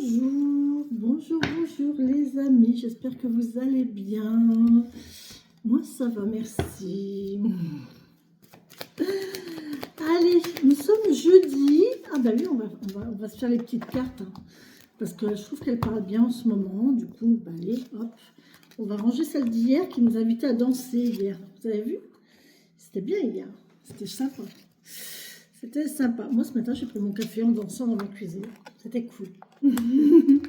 Bonjour, bonjour, bonjour les amis, j'espère que vous allez bien. Moi ça va, merci. Allez, nous sommes jeudi. Ah bah oui, on va se faire les petites cartes, hein, parce que je trouve qu'elle parle bien en ce moment. Du coup, bah allez, hop, on va ranger celle d'hier qui nous invitait à danser hier. Vous avez vu? C'était bien hier, c'était sympa. C'était sympa. Moi, ce matin, j'ai pris mon café en dansant dans ma cuisine. C'était cool.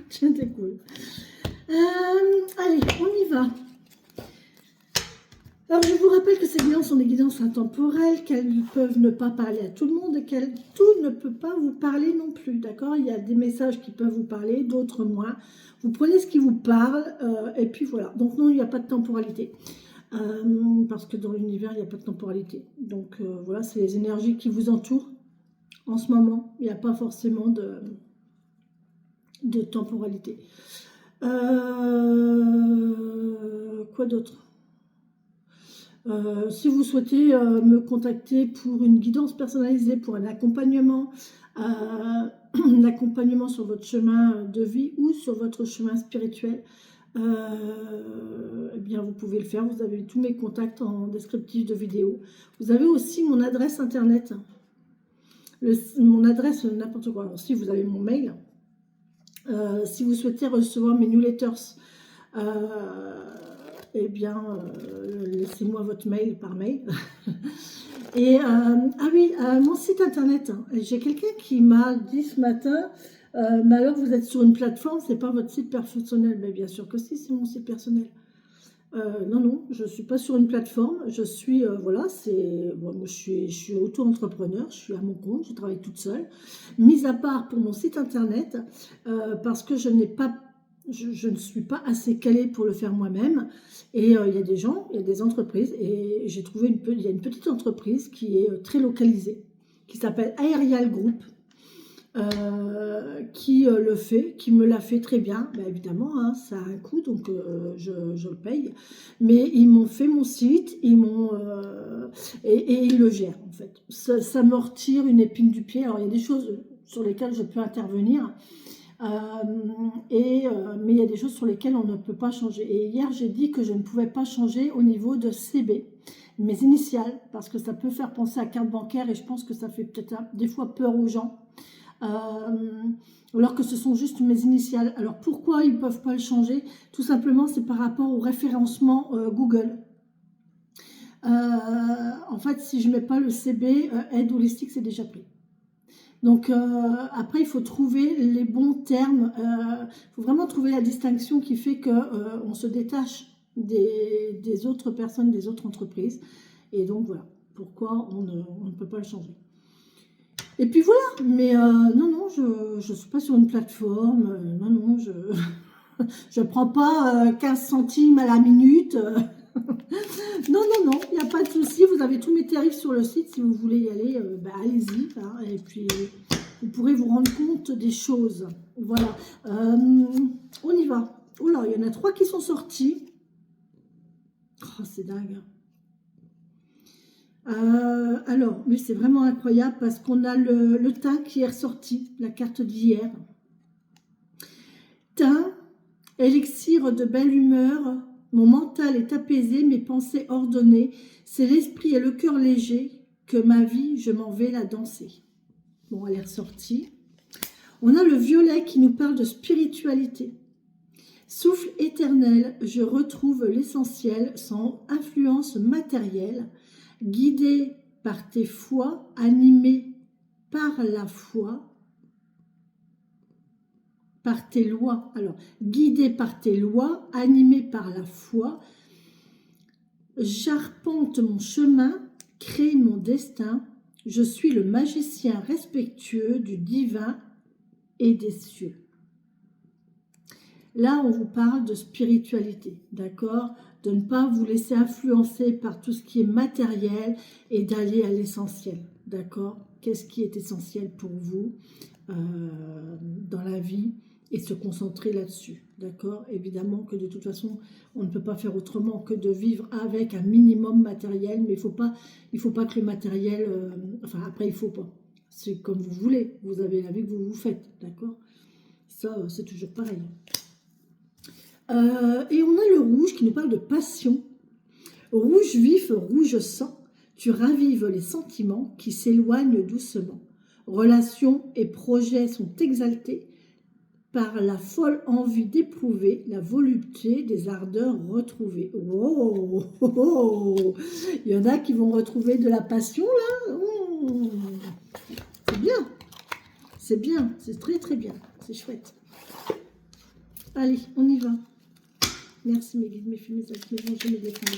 C'était cool. Allez, on y va. Alors, je vous rappelle que ces guidances sont des guidances intemporelles, qu'elles peuvent ne pas parler à tout le monde et qu'elles tout ne peut pas vous parler non plus, d'accord? Il y a des messages qui peuvent vous parler, d'autres moins. Vous prenez ce qui vous parle et puis voilà. Donc non, il n'y a pas de temporalité. Parce que dans l'univers, il n'y a pas de temporalité. Donc voilà, c'est les énergies qui vous entourent en ce moment. Il n'y a pas forcément de temporalité. Quoi d'autre? Si vous souhaitez me contacter pour une guidance personnalisée, pour un accompagnement sur votre chemin de vie ou sur votre chemin spirituel, eh bien vous pouvez le faire. Vous avez tous mes contacts en descriptif de vidéo. Vous avez aussi mon adresse internet, mon adresse n'importe quoi. Alors, si vous avez mon mail, si vous souhaitez recevoir mes newsletters, eh bien, laissez-moi votre mail par mail. Et ah oui, mon site internet, hein, j'ai quelqu'un qui m'a dit ce matin, mais alors vous êtes sur une plateforme, c'est pas votre site personnel. Mais bien sûr que si, c'est mon site personnel. Non, non, je ne suis pas sur une plateforme, je suis, voilà, c'est, bon, moi, je suis auto-entrepreneur, je suis à mon compte, je travaille toute seule, mis à part pour mon site internet, parce que je n'ai pas, je ne suis pas assez calée pour le faire moi-même, et il y a des gens, il y a des entreprises, et j'ai trouvé il y a une petite entreprise qui est très localisée, qui s'appelle Aerial Group, qui le fait, qui me l'a fait très bien. Ben évidemment, hein, ça a un coût, donc je le paye. Mais ils m'ont fait mon site, ils m'ont et ils le gèrent en fait. Ça me retire une épine du pied. Alors il y a des choses sur lesquelles je peux intervenir, mais il y a des choses sur lesquelles on ne peut pas changer. Et hier, j'ai dit que je ne pouvais pas changer au niveau de CB, mes initiales, parce que ça peut faire penser à carte bancaire et je pense que ça fait peut-être des fois peur aux gens. Alors que ce sont juste mes initiales. Alors pourquoi ils ne peuvent pas le changer? Tout simplement, c'est par rapport au référencement Google. En fait, si je ne mets pas le CB, aide holistique, c'est déjà pris. Donc après, il faut trouver les bons termes. Il faut vraiment trouver la distinction qui fait qu'on se détache des autres personnes, des autres entreprises. Et donc voilà, pourquoi on ne peut pas le changer. Et puis voilà, mais non, non, je ne suis pas sur une plateforme, non, non, je prends pas 15 centimes à la minute. Non, non, non, il n'y a pas de souci, vous avez tous mes tarifs sur le site, si vous voulez y aller, bah, allez-y, hein, et puis vous pourrez vous rendre compte des choses. Voilà, on y va. Oh là, il y en a 3 qui sont sortis. Oh, c'est dingue. Alors, mais c'est vraiment incroyable parce qu'on a le thym qui est ressorti, la carte d'hier. Thym, élixir de belle humeur, mon mental est apaisé, mes pensées ordonnées, c'est l'esprit et le cœur léger que ma vie, je m'en vais la danser. Bon, elle est ressortie. On a le violet qui nous parle de spiritualité. Souffle éternel, je retrouve l'essentiel sans influence matérielle. Guidé par tes foi, animé par la foi, par tes lois. Alors, guidé par tes lois, animé par la foi, j'arpente mon chemin, crée mon destin. Je suis le magicien respectueux du divin et des cieux. Là, on vous parle de spiritualité, d'accord? De ne pas vous laisser influencer par tout ce qui est matériel et d'aller à l'essentiel, d'accord? Qu'est-ce qui est essentiel pour vous dans la vie et se concentrer là-dessus, d'accord? Évidemment que de toute façon, on ne peut pas faire autrement que de vivre avec un minimum matériel, mais il faut pas que le matériel... enfin, après, il faut pas. C'est comme vous voulez, vous avez la vie que vous vous faites, d'accord? Ça, c'est toujours pareil. Et on a le rouge qui nous parle de passion. Rouge vif, rouge sang, tu ravives les sentiments qui s'éloignent doucement. Relations et projets sont exaltés par la folle envie d'éprouver la volupté des ardeurs retrouvées. Oh, oh, oh. Il y en a qui vont retrouver de la passion là. Oh. C'est bien, c'est très très bien, c'est chouette. Allez, on y va. Merci mes guides, mes filles, mes actes, mes anges, mes défunts.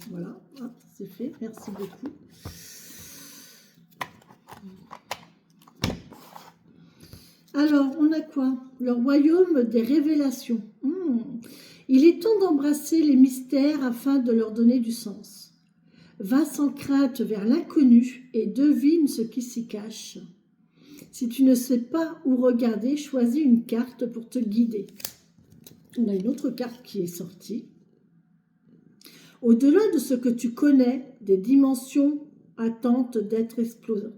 Voilà, c'est fait, merci beaucoup. Alors, on a quoi? Le royaume des révélations. Il est temps d'embrasser les mystères afin de leur donner du sens. Va sans crainte vers l'inconnu et devine ce qui s'y cache. Si tu ne sais pas où regarder, choisis une carte pour te guider. On a une autre carte qui est sortie. Au-delà de ce que tu connais, des dimensions attendent d'être explorées.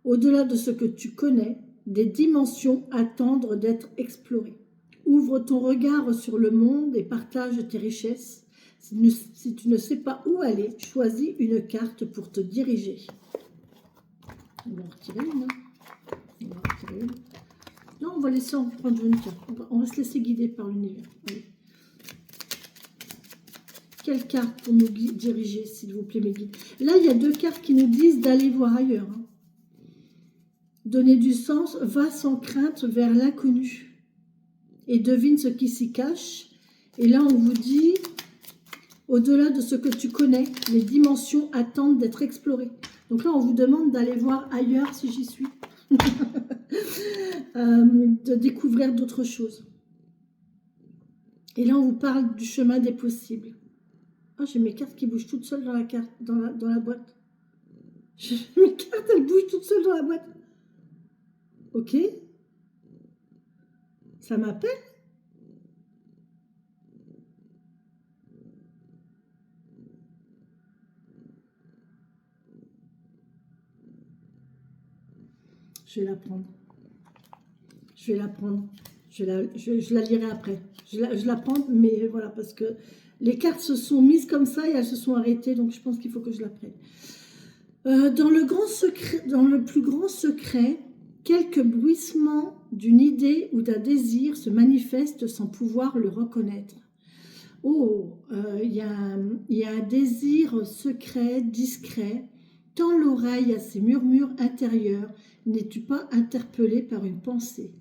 Au-delà de ce que tu connais, des dimensions attendent d'être explorées. Ouvre ton regard sur le monde et partage tes richesses. Si tu ne sais pas où aller, choisis une carte pour te diriger. On va en retirer une. Non, on va laisser en prendre une carte. On va se laisser guider par l'univers. Quelle carte pour nous diriger, s'il vous plaît, mes guides? Là, il y a deux cartes qui nous disent d'aller voir ailleurs. Donner du sens, va sans crainte vers l'inconnu. Et devine ce qui s'y cache. Et là, on vous dit, au-delà de ce que tu connais, les dimensions attendent d'être explorées. Donc là, on vous demande d'aller voir ailleurs, si j'y suis. De découvrir d'autres choses. Et là, on vous parle du chemin des possibles. Ah, j'ai mes cartes qui bougent toutes seules dans la carte, dans la boîte. Mes cartes, elles bougent toutes seules dans la boîte. Ok. Ça m'appelle? Je vais la prendre. Je vais la prendre. Je la lirai après. Je la prends, mais voilà, parce que les cartes se sont mises comme ça et elles se sont arrêtées, donc je pense qu'il faut que je la prenne. Dans le plus grand secret, quelques bruissements d'une idée ou d'un désir se manifestent sans pouvoir le reconnaître. Oh, il y a un désir secret, discret. Tends l'oreille à ces murmures intérieurs. N'es-tu pas interpellé par une pensée?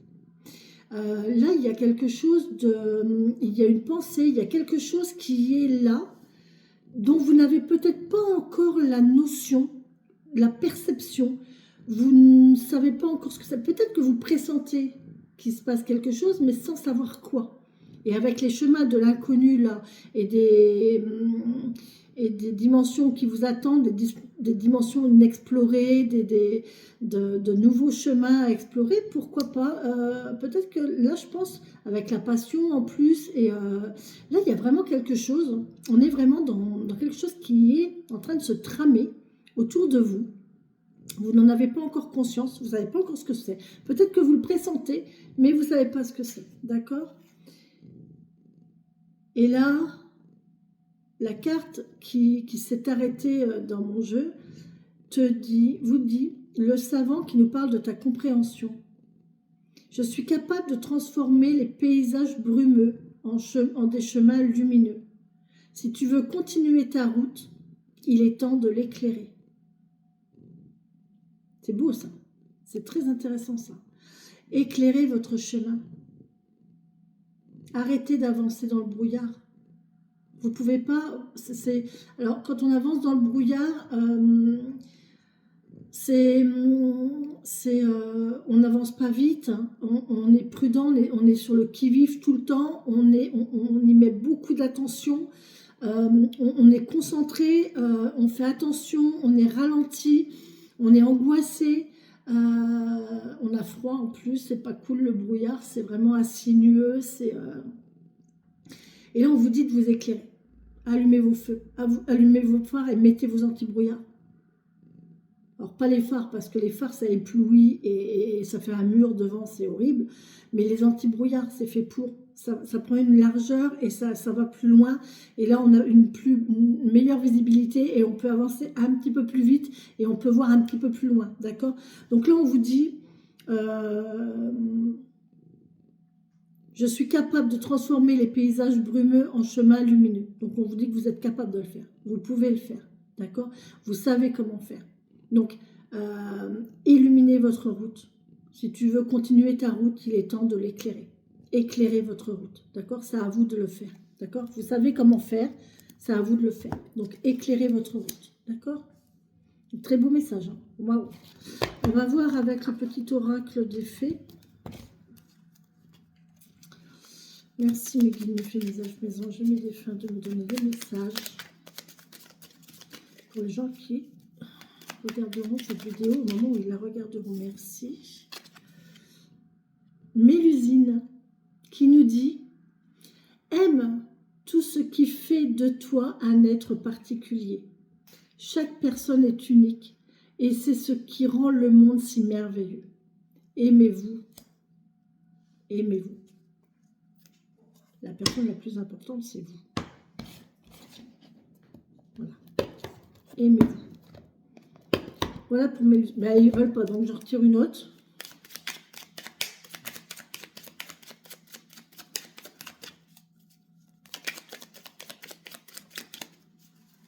Là, il y a quelque chose il y a une pensée, il y a quelque chose qui est là, dont vous n'avez peut-être pas encore la notion, la perception. Vous ne savez pas encore ce que c'est. Peut-être que vous pressentez qu'il se passe quelque chose, mais sans savoir quoi. Et avec les chemins de l'inconnu là, et des dimensions qui vous attendent, des dimensions inexplorées, de nouveaux chemins à explorer, pourquoi pas. Peut-être que là, je pense, avec la passion en plus, et là, il y a vraiment quelque chose, on est vraiment dans quelque chose qui est en train de se tramer autour de vous. Vous n'en avez pas encore conscience, vous ne savez pas encore ce que c'est. Peut-être que vous le pressentez, mais vous ne savez pas ce que c'est, d'accord? Et là, la carte qui s'est arrêtée dans mon jeu vous dit, le savant qui nous parle de ta compréhension. Je suis capable de transformer les paysages brumeux en des chemins lumineux. Si tu veux continuer ta route, il est temps de l'éclairer. C'est beau ça, c'est très intéressant ça. Éclairez votre chemin. Arrêtez d'avancer dans le brouillard. Vous ne pouvez pas... Alors, quand on avance dans le brouillard, on n'avance pas vite, hein. On est prudent, on est sur le qui-vive tout le temps, on y met beaucoup d'attention, on est concentré, on fait attention, on est ralenti, on est angoissé, on a froid en plus, c'est pas cool le brouillard, c'est vraiment insinueux, et là on vous dit de vous éclairer. Allumez vos feux, allumez vos phares et mettez vos anti-brouillards. Alors, pas les phares, parce que les phares, ça éblouit et ça fait un mur devant, c'est horrible. Mais les anti-brouillards, c'est fait pour. Ça prend une largeur et ça va plus loin. Et là, on a une meilleure visibilité et on peut avancer un petit peu plus vite et on peut voir un petit peu plus loin. D'accord? Donc là, on vous dit, je suis capable de transformer les paysages brumeux en chemins lumineux. Donc, on vous dit que vous êtes capable de le faire. Vous pouvez le faire. D'accord? Vous savez comment faire. Donc, illuminez votre route. Si tu veux continuer ta route, il est temps de l'éclairer. Éclairez votre route. D'accord? C'est à vous de le faire. D'accord? Vous savez comment faire. C'est à vous de le faire. Donc, éclairez votre route. D'accord? Très beau message. Hein. Waouh. On va voir avec le petit oracle des fées. Merci mes guides, mes fées, mes anges, mes anges et mes défunts de me donner des messages pour les gens qui regarderont cette vidéo au moment où ils la regarderont. Merci. Mélusine qui nous dit « Aime tout ce qui fait de toi un être particulier. Chaque personne est unique et c'est ce qui rend le monde si merveilleux. Aimez-vous. Aimez-vous. » La personne la plus importante, c'est vous. Voilà. Aimez-vous. Voilà pour mes... Ben, ils ne veulent pas, donc je retire une autre.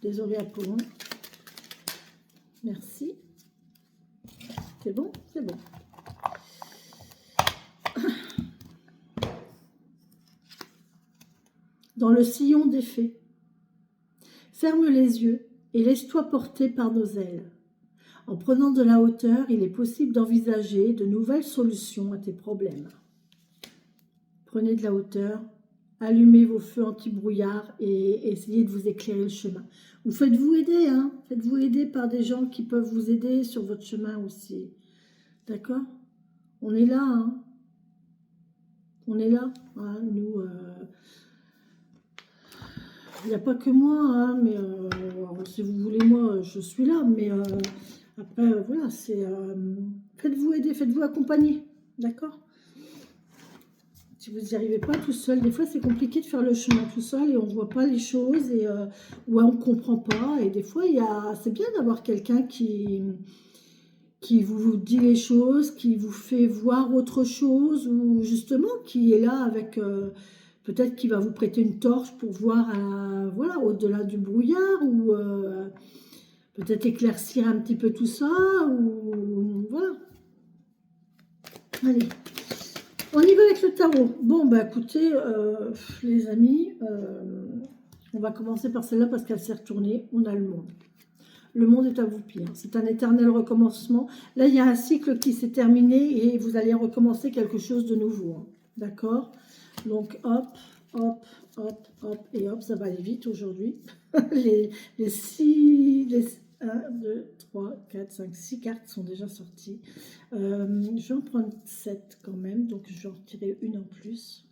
Désolée Apollon. Merci. C'est bon? C'est bon. Dans le sillon des fées. Ferme les yeux et laisse-toi porter par nos ailes. En prenant de la hauteur, il est possible d'envisager de nouvelles solutions à tes problèmes. Prenez de la hauteur, allumez vos feux anti-brouillard et essayez de vous éclairer le chemin. Vous faites-vous aider, hein? Faites-vous aider par des gens qui peuvent vous aider sur votre chemin aussi. D'accord? On est là, hein? On est là, hein, nous... Il n'y a pas que moi, hein, mais si vous voulez, moi, je suis là. Mais après, voilà, c'est... faites-vous aider, faites-vous accompagner, d'accord? Si vous n'y arrivez pas tout seul, des fois, c'est compliqué de faire le chemin tout seul et on ne voit pas les choses et ouais, on ne comprend pas. Et des fois, c'est bien d'avoir quelqu'un qui vous dit les choses, qui vous fait voir autre chose ou justement qui est là avec... peut-être qu'il va vous prêter une torche pour voir voilà, au-delà du brouillard ou peut-être éclaircir un petit peu tout ça. Ou voilà. Allez, on y va avec le tarot. Bon, bah écoutez, les amis, on va commencer par celle-là parce qu'elle s'est retournée. On a le monde. Le monde est à vous pire. C'est un éternel recommencement. Là, il y a un cycle qui s'est terminé et vous allez recommencer quelque chose de nouveau. Hein. D'accord ? Donc, hop, hop, hop, hop, et hop, ça va aller vite aujourd'hui. les 1, 2, 3, 4, 5, 6 cartes sont déjà sorties. Je vais en prendre 7 quand même, donc je vais en retirer une en plus.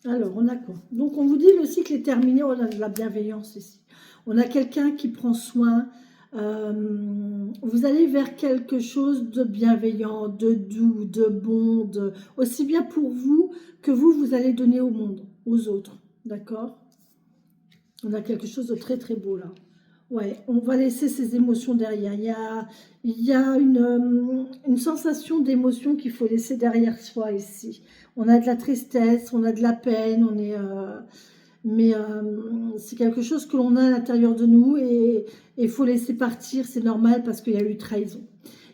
Alors, on a quoi? Donc, on vous dit le cycle est terminé, on a de la bienveillance ici. On a quelqu'un qui prend soin. Vous allez vers quelque chose de bienveillant, de doux, de bon, aussi bien pour vous que vous allez donner au monde, aux autres. D'accord? On a quelque chose de très très beau là. Ouais, on va laisser ces émotions derrière. Il y a une sensation d'émotion qu'il faut laisser derrière soi ici. On a de la tristesse, on a de la peine, on est... mais c'est quelque chose que l'on a à l'intérieur de nous et il faut laisser partir, c'est normal parce qu'il y a eu trahison.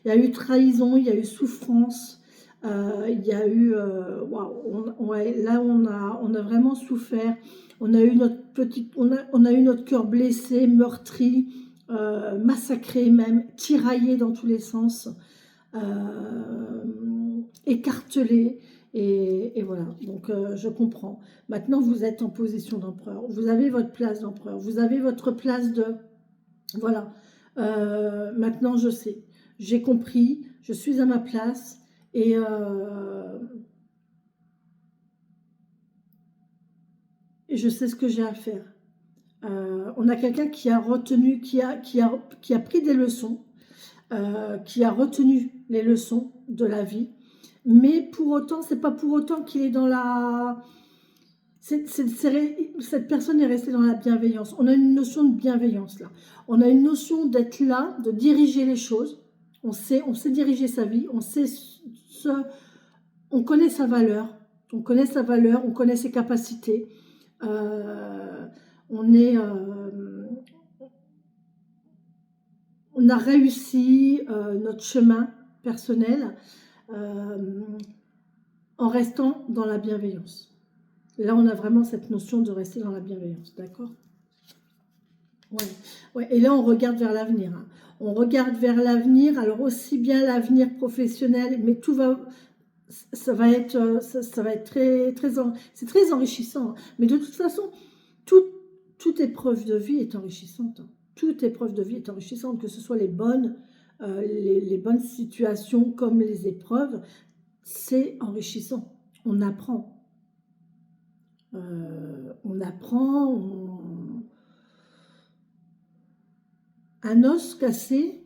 Il y a eu trahison, il y a eu souffrance, il y a eu... waouh, ouais, là, on a vraiment souffert. On a eu notre cœur blessé, meurtri, massacré même, tiraillé dans tous les sens, écartelé. Et voilà, donc je comprends. Maintenant, vous êtes en position d'empereur. Vous avez votre place d'empereur. Vous avez votre place de... Voilà. Maintenant, je sais. J'ai compris. Je suis à ma place. Et je sais ce que j'ai à faire. On a quelqu'un qui a retenu, qui a pris des leçons. qui a retenu les leçons de la vie, mais pour autant, c'est pas pour autant qu'il est dans la... cette personne est restée dans la bienveillance. On a une notion de bienveillance là. On a une notion d'être là, de diriger les choses. On sait diriger sa vie, on connaît sa valeur, on connaît sa valeur, on connaît ses capacités. On a réussi notre chemin personnel en restant dans la bienveillance. Là, on a vraiment cette notion de rester dans la bienveillance, d'accord? Ouais. Et là, on regarde vers l'avenir. Hein. On regarde vers l'avenir, alors aussi bien l'avenir professionnel, mais tout va... Ça va être c'est très enrichissant. Hein. Mais de toute façon, toute épreuve de vie est enrichissante. Hein. Toute épreuve de vie est enrichissante, que ce soit les bonnes situations comme les épreuves, c'est enrichissant. On apprend. Un os cassé,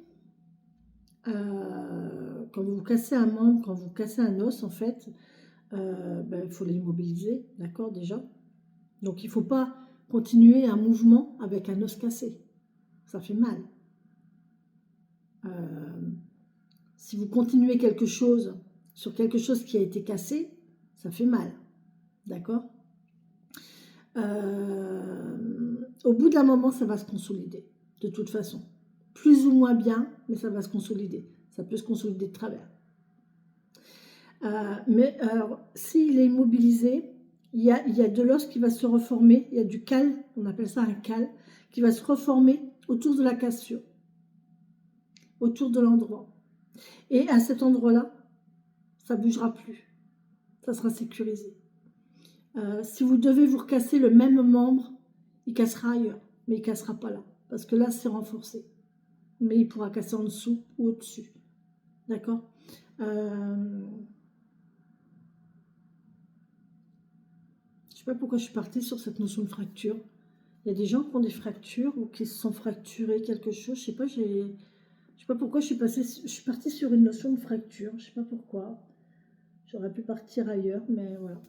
quand vous cassez un membre, quand vous cassez un os, en fait, il faut l'immobiliser, d'accord, déjà. Donc, il ne faut pas continuer un mouvement avec un os cassé. Ça fait mal. Si vous continuez quelque chose sur quelque chose qui a été cassé, ça fait mal, d'accord. Au bout d'un moment, ça va se consolider, de toute façon. Plus ou moins bien, mais ça va se consolider. Ça peut se consolider de travers. Mais alors, s'il est immobilisé, il y a de l'os qui va se reformer, il y a du cal, on appelle ça un cal, qui va se reformer autour de la cassure, autour de l'endroit. Et à cet endroit-là, ça ne bougera plus, ça sera sécurisé. Si vous devez vous recasser le même membre, il cassera ailleurs, mais il ne cassera pas là, parce que là, c'est renforcé. Mais il pourra casser en dessous ou au-dessus. D'accord. Je ne sais pas pourquoi je suis partie sur cette notion de fracture. Il y a des gens qui ont des fractures ou qui se sont fracturés quelque chose. Je sais pas pourquoi je suis partie sur une notion de fracture. Je sais pas pourquoi. J'aurais pu partir ailleurs, mais voilà.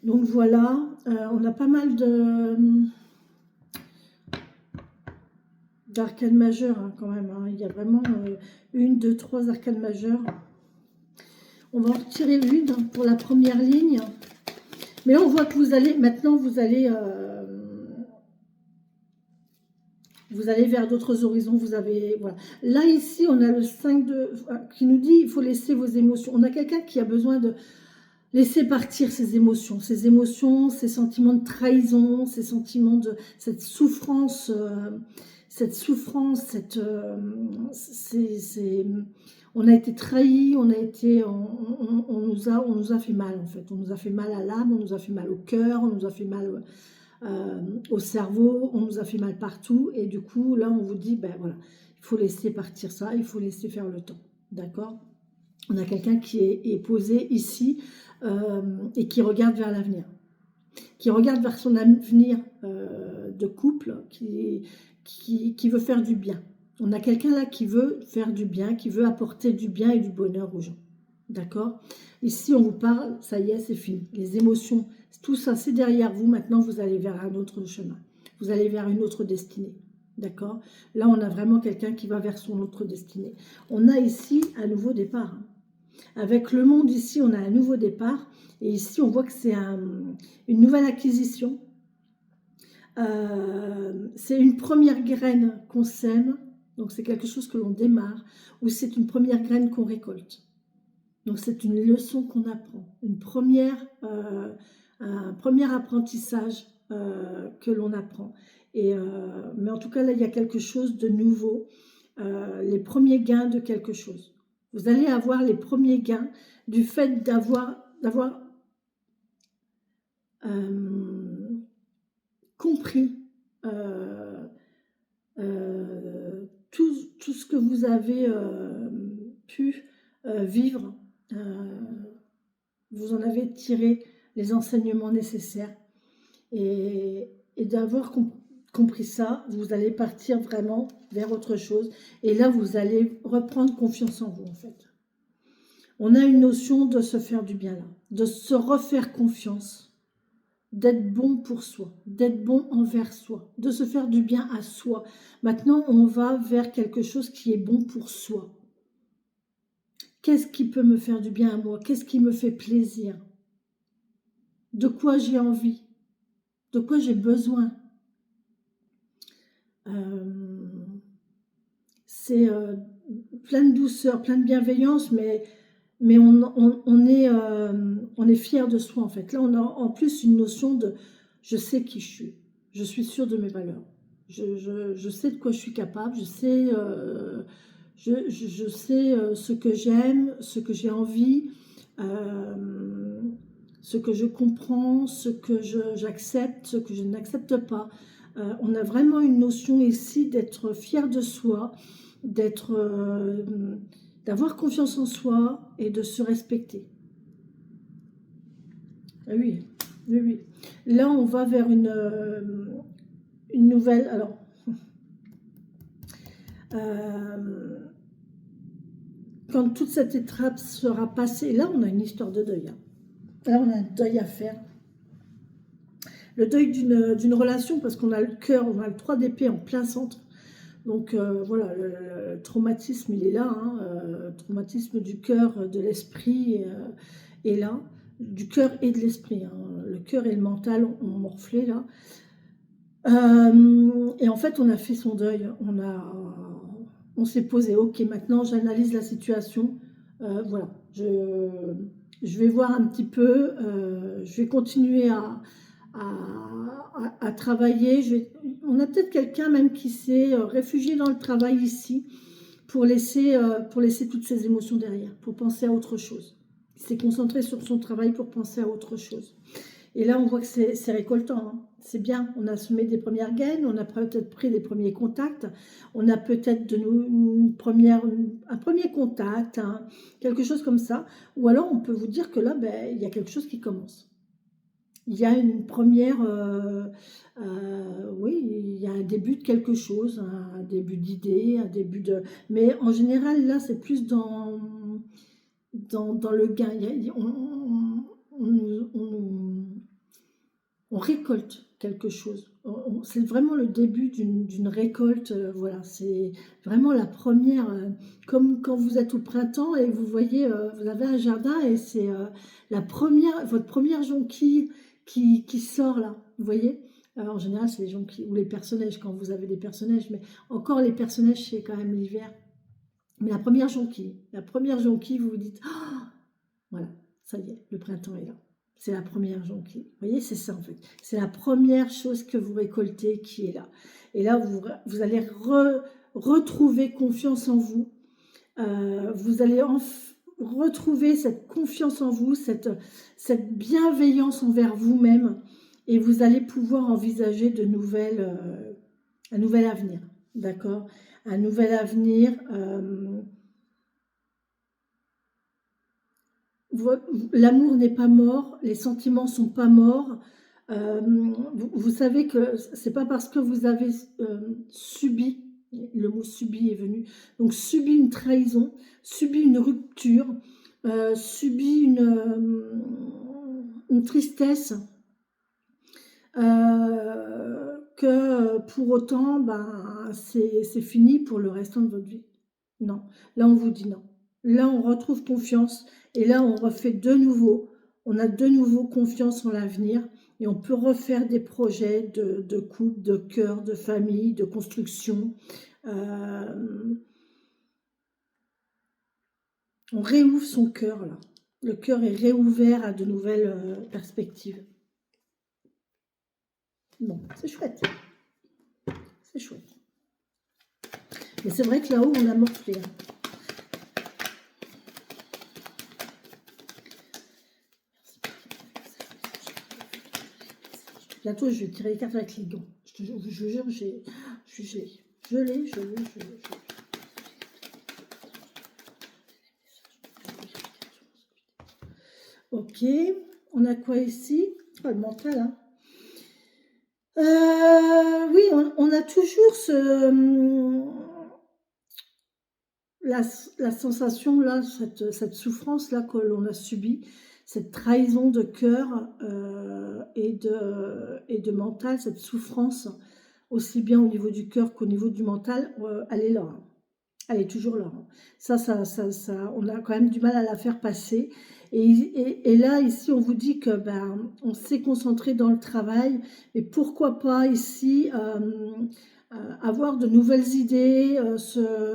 Donc voilà, on a pas mal d'arcanes majeures hein, quand même. Hein. Il y a vraiment 1, 2, 3 arcanes majeures. On va en retirer une pour la première ligne. Mais là, on voit que vous allez vers d'autres horizons. Voilà. Là, ici, on a le 5 qui nous dit il faut laisser vos émotions. On a quelqu'un qui a besoin de laisser partir ses émotions, ses sentiments de trahison, ses sentiments de cette souffrance, on a été trahis, on nous a fait mal en fait, on nous a fait mal à l'âme, on nous a fait mal au cœur, on nous a fait mal au cerveau, on nous a fait mal partout, et du coup là on vous dit ben voilà, il faut laisser partir ça, il faut laisser faire le temps, d'accord? On a quelqu'un qui est posé ici et qui regarde vers l'avenir, qui regarde vers son avenir de couple, qui veut faire du bien. On a quelqu'un là qui veut faire du bien, qui veut apporter du bien et du bonheur aux gens. D'accord? Ici, on vous parle, ça y est, c'est fini. Les émotions, tout ça, c'est derrière vous. Maintenant, vous allez vers un autre chemin. Vous allez vers une autre destinée. D'accord? Là, on a vraiment quelqu'un qui va vers son autre destinée. On a ici un nouveau départ. Avec le monde ici, on a un nouveau départ. Et ici, on voit que c'est une nouvelle acquisition. C'est une première graine qu'on sème. Donc, c'est quelque chose que l'on démarre. Ou c'est une première graine qu'on récolte. Donc, c'est une leçon qu'on apprend. Un premier apprentissage que l'on apprend. Mais en tout cas, là, il y a quelque chose de nouveau. Les premiers gains de quelque chose. Vous allez avoir les premiers gains du fait d'avoir compris tout ce que vous avez pu vivre. Vous en avez tiré les enseignements nécessaires et d'avoir compris ça, vous allez partir vraiment vers autre chose. Et là, vous allez reprendre confiance en vous, en fait. On a une notion de se faire du bien, là. De se refaire confiance. D'être bon pour soi. D'être bon envers soi. De se faire du bien à soi. Maintenant, on va vers quelque chose qui est bon pour soi. Qu'est-ce qui peut me faire du bien à moi? Qu'est-ce qui me fait plaisir? De quoi j'ai envie? De quoi j'ai besoin? C'est plein de douceur, plein de bienveillance, mais on est fier de soi, en fait. Là, on a en plus une notion de « je sais qui je suis sûre de mes valeurs, je sais de quoi je suis capable, je sais, je sais ce que j'aime, ce que j'ai envie, ce que je comprends, ce que j'accepte, ce que je n'accepte pas. » On a vraiment une notion ici d'être fier de soi, d'avoir confiance en soi et de se respecter. Ah oui, oui, oui. Là, on va vers une nouvelle... Alors, quand toute cette étape sera passée, là, on a une histoire de deuil. Hein. Là, on a un deuil à faire. Le deuil d'une relation, parce qu'on a le cœur, on a le 3 d'épée en plein centre. Donc voilà, le traumatisme, il est là. Hein, traumatisme du cœur, de l'esprit est là. Du cœur et de l'esprit. Hein. Le cœur et le mental ont morflé là. Et en fait, on a fait son deuil. On s'est posé. Ok, maintenant j'analyse la situation. Voilà, je vais voir un petit peu. Je vais continuer à travailler. On a peut-être quelqu'un même qui s'est réfugié dans le travail ici pour laisser toutes ses émotions derrière, pour penser à autre chose. Il s'est concentré sur son travail pour penser à autre chose. Et là, on voit que c'est récoltant. Hein. C'est bien. On a semé des premières graines, on a peut-être pris des premiers contacts, on a peut-être un premier contact, hein, quelque chose comme ça. Ou alors, on peut vous dire que là, ben, il y a quelque chose qui commence. Il y a une première, oui, il y a un début de quelque chose, un début d'idée, un début de... Mais en général, là, c'est plus dans le gain. On récolte quelque chose. C'est vraiment le début d'une récolte. Voilà, c'est vraiment la première. Comme quand vous êtes au printemps et vous voyez, vous avez un jardin et c'est votre première jonquille qui sort là. Vous voyez? Alors, en général, c'est les jonquilles ou les personnages quand vous avez des personnages, mais encore les personnages, c'est quand même l'hiver. Mais la première jonquille, vous vous dites, oh, voilà, ça y est, le printemps est là. C'est la première jonquille. Vous voyez, c'est ça en fait. C'est la première chose que vous récoltez qui est là. Et là, vous allez retrouver confiance en vous. Vous allez retrouver cette confiance en vous, cette bienveillance envers vous-même. Et vous allez pouvoir envisager un nouvel avenir. D'accord? Un nouvel avenir. L'amour n'est pas mort, les sentiments ne sont pas morts. Vous savez que c'est pas parce que vous avez subi, le mot subi est venu, donc subi une trahison, subi une rupture, subi une tristesse, que pour autant, ben, c'est fini pour le restant de votre vie. Non, là on vous dit non. Là on retrouve confiance et là on refait de nouveau. On a de nouveau confiance en l'avenir et on peut refaire des projets de couple, de cœur, de famille, de construction. On réouvre son cœur là. Le cœur est réouvert à de nouvelles perspectives. Bon, c'est chouette. C'est chouette. Mais c'est vrai que là-haut, on a morflé. Bientôt, je vais tirer les cartes avec les gants. Je jure, je suis gelée. Je l'ai. Ok, on a quoi ici? Oh, le mental, hein. Oui, on a toujours la, la sensation, là, cette souffrance-là que l'on a subie, cette trahison de cœur et de mental, cette souffrance, aussi bien au niveau du cœur qu'au niveau du mental, elle est là, hein. Elle est toujours là, hein. On a quand même du mal à la faire passer. Et là, ici, on vous dit que ben, on s'est concentré dans le travail, et pourquoi pas ici avoir de nouvelles idées,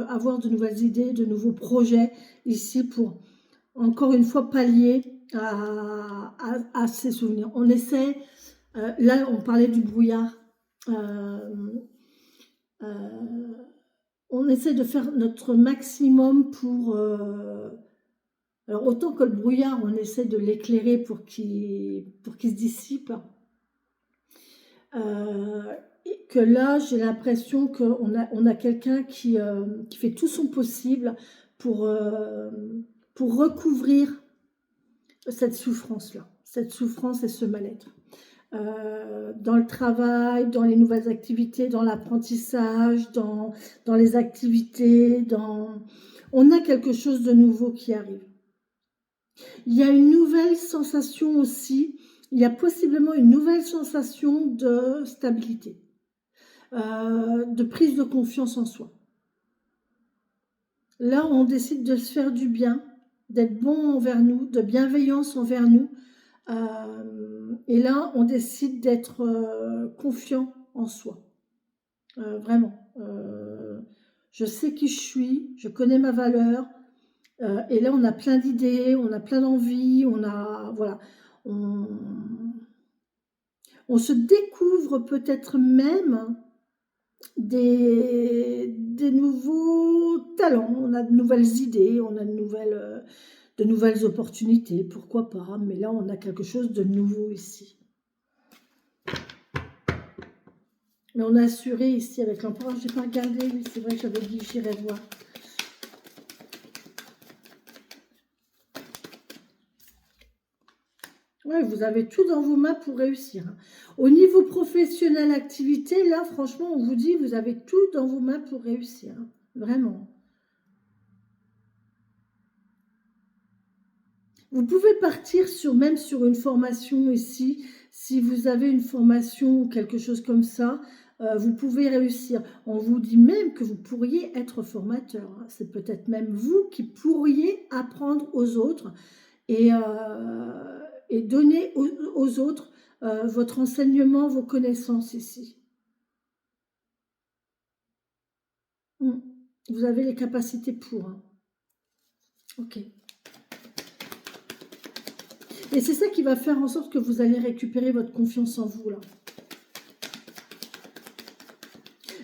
avoir de nouvelles idées, de nouveaux projets ici pour encore une fois pallier à ces souvenirs. On essaie, là, on parlait du brouillard. Euh, euh, on essaie de faire notre maximum pour... alors autant que le brouillard, on essaie de l'éclairer pour qu'il se dissipe. Et que là, j'ai l'impression on a quelqu'un qui fait tout son possible pour, euh, pour recouvrir cette souffrance-là, cette souffrance et ce mal-être. Dans le travail, dans les nouvelles activités, dans l'apprentissage, dans les activités, on a quelque chose de nouveau qui arrive. Il y a une nouvelle sensation aussi, il y a possiblement une nouvelle sensation de stabilité, de prise de confiance en soi. Là, on décide de se faire du bien, d'être bon envers nous, de bienveillance envers nous. Et là, on décide d'être confiant en soi. Vraiment. Je sais qui je suis, je connais ma valeur. Et là, on a plein d'idées, on a plein d'envies, voilà, on, on se découvre peut-être même des nouveaux talents, on a de nouvelles idées, on a de nouvelles opportunités, pourquoi pas, mais là, on a quelque chose de nouveau ici. Mais on a assuré ici avec l'empereur, je n'ai pas regardé, mais c'est vrai que j'avais dit que j'irais voir. Ouais, vous avez tout dans vos mains pour réussir. Au niveau professionnel, activité, là, franchement, on vous dit, vous avez tout dans vos mains pour réussir. Vraiment. Vous pouvez partir même sur une formation ici. Si vous avez une formation ou quelque chose comme ça, vous pouvez réussir. On vous dit même que vous pourriez être formateur, hein. C'est peut-être même vous qui pourriez apprendre aux autres et, donner aux autres votre enseignement, vos connaissances ici. Vous avez les capacités pour, hein. Ok. Et c'est ça qui va faire en sorte que vous allez récupérer votre confiance en vous, là.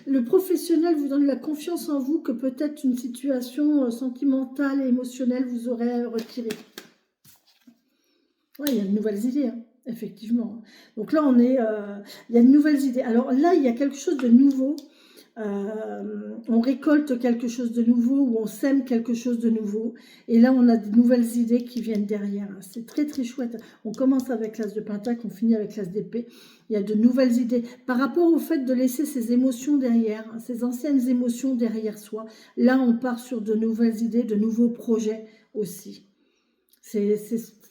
Le professionnel vous donne la confiance en vous que peut-être une situation sentimentale et émotionnelle vous aurait retiré. Oui, il y a de nouvelles idées, hein, effectivement. Donc là, il y a de nouvelles idées. Alors là, il y a quelque chose de nouveau. On récolte quelque chose de nouveau ou on sème quelque chose de nouveau. Et là, on a de nouvelles idées qui viennent derrière. C'est très, très chouette. On commence avec l'as de pentacle, on finit avec l'as d'épée. Il y a de nouvelles idées. Par rapport au fait de laisser ces émotions derrière, ces anciennes émotions derrière soi, là, on part sur de nouvelles idées, de nouveaux projets aussi. C'est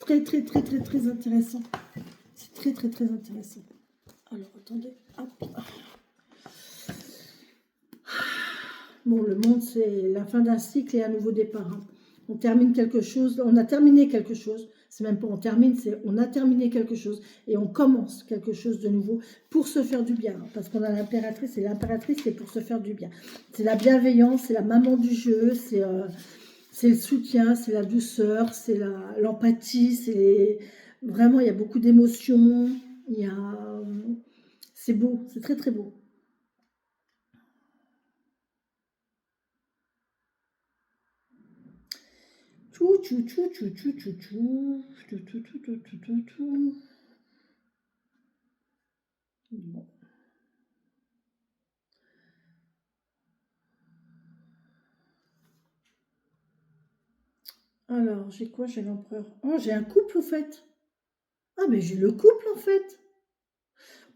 très, très, très, très, très intéressant. C'est très, très, très intéressant. Alors, attendez. Hop. Bon, le monde, c'est la fin d'un cycle et un nouveau départ, hein. On termine quelque chose, on a terminé quelque chose. C'est même pas on termine, c'est on a terminé quelque chose et on commence quelque chose de nouveau pour se faire du bien. Hein, parce qu'on a l'impératrice et l'impératrice, c'est pour se faire du bien. C'est la bienveillance, c'est la maman du jeu, c'est le soutien, c'est la douceur, c'est l'empathie, vraiment, il y a beaucoup d'émotions, c'est beau, c'est très très beau. Bon. Alors, j'ai quoi? J'ai l'empereur. Oh, j'ai un couple, en fait. Ah, mais j'ai le couple, en fait.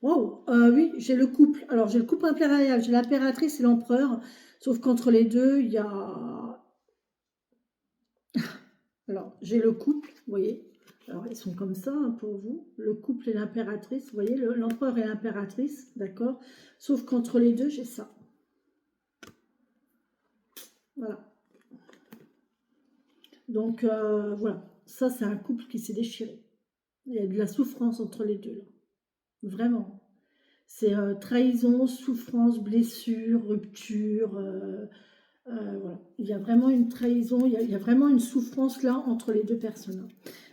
Oh, oui, j'ai le couple. Alors, j'ai le couple impérial, j'ai l'impératrice et l'empereur. Sauf qu'entre les deux, il y a... Alors, j'ai le couple, vous voyez. Alors, ils sont comme ça hein, pour vous. Le couple et l'impératrice, vous voyez, l'empereur et l'impératrice, d'accord. Sauf qu'entre les deux, j'ai ça. Voilà. Donc, voilà. Ça, c'est un couple qui s'est déchiré. Il y a de la souffrance entre les deux, là. Vraiment. C'est trahison, souffrance, blessure, rupture. Voilà. Il y a vraiment une trahison, il y a vraiment une souffrance là entre les deux personnes.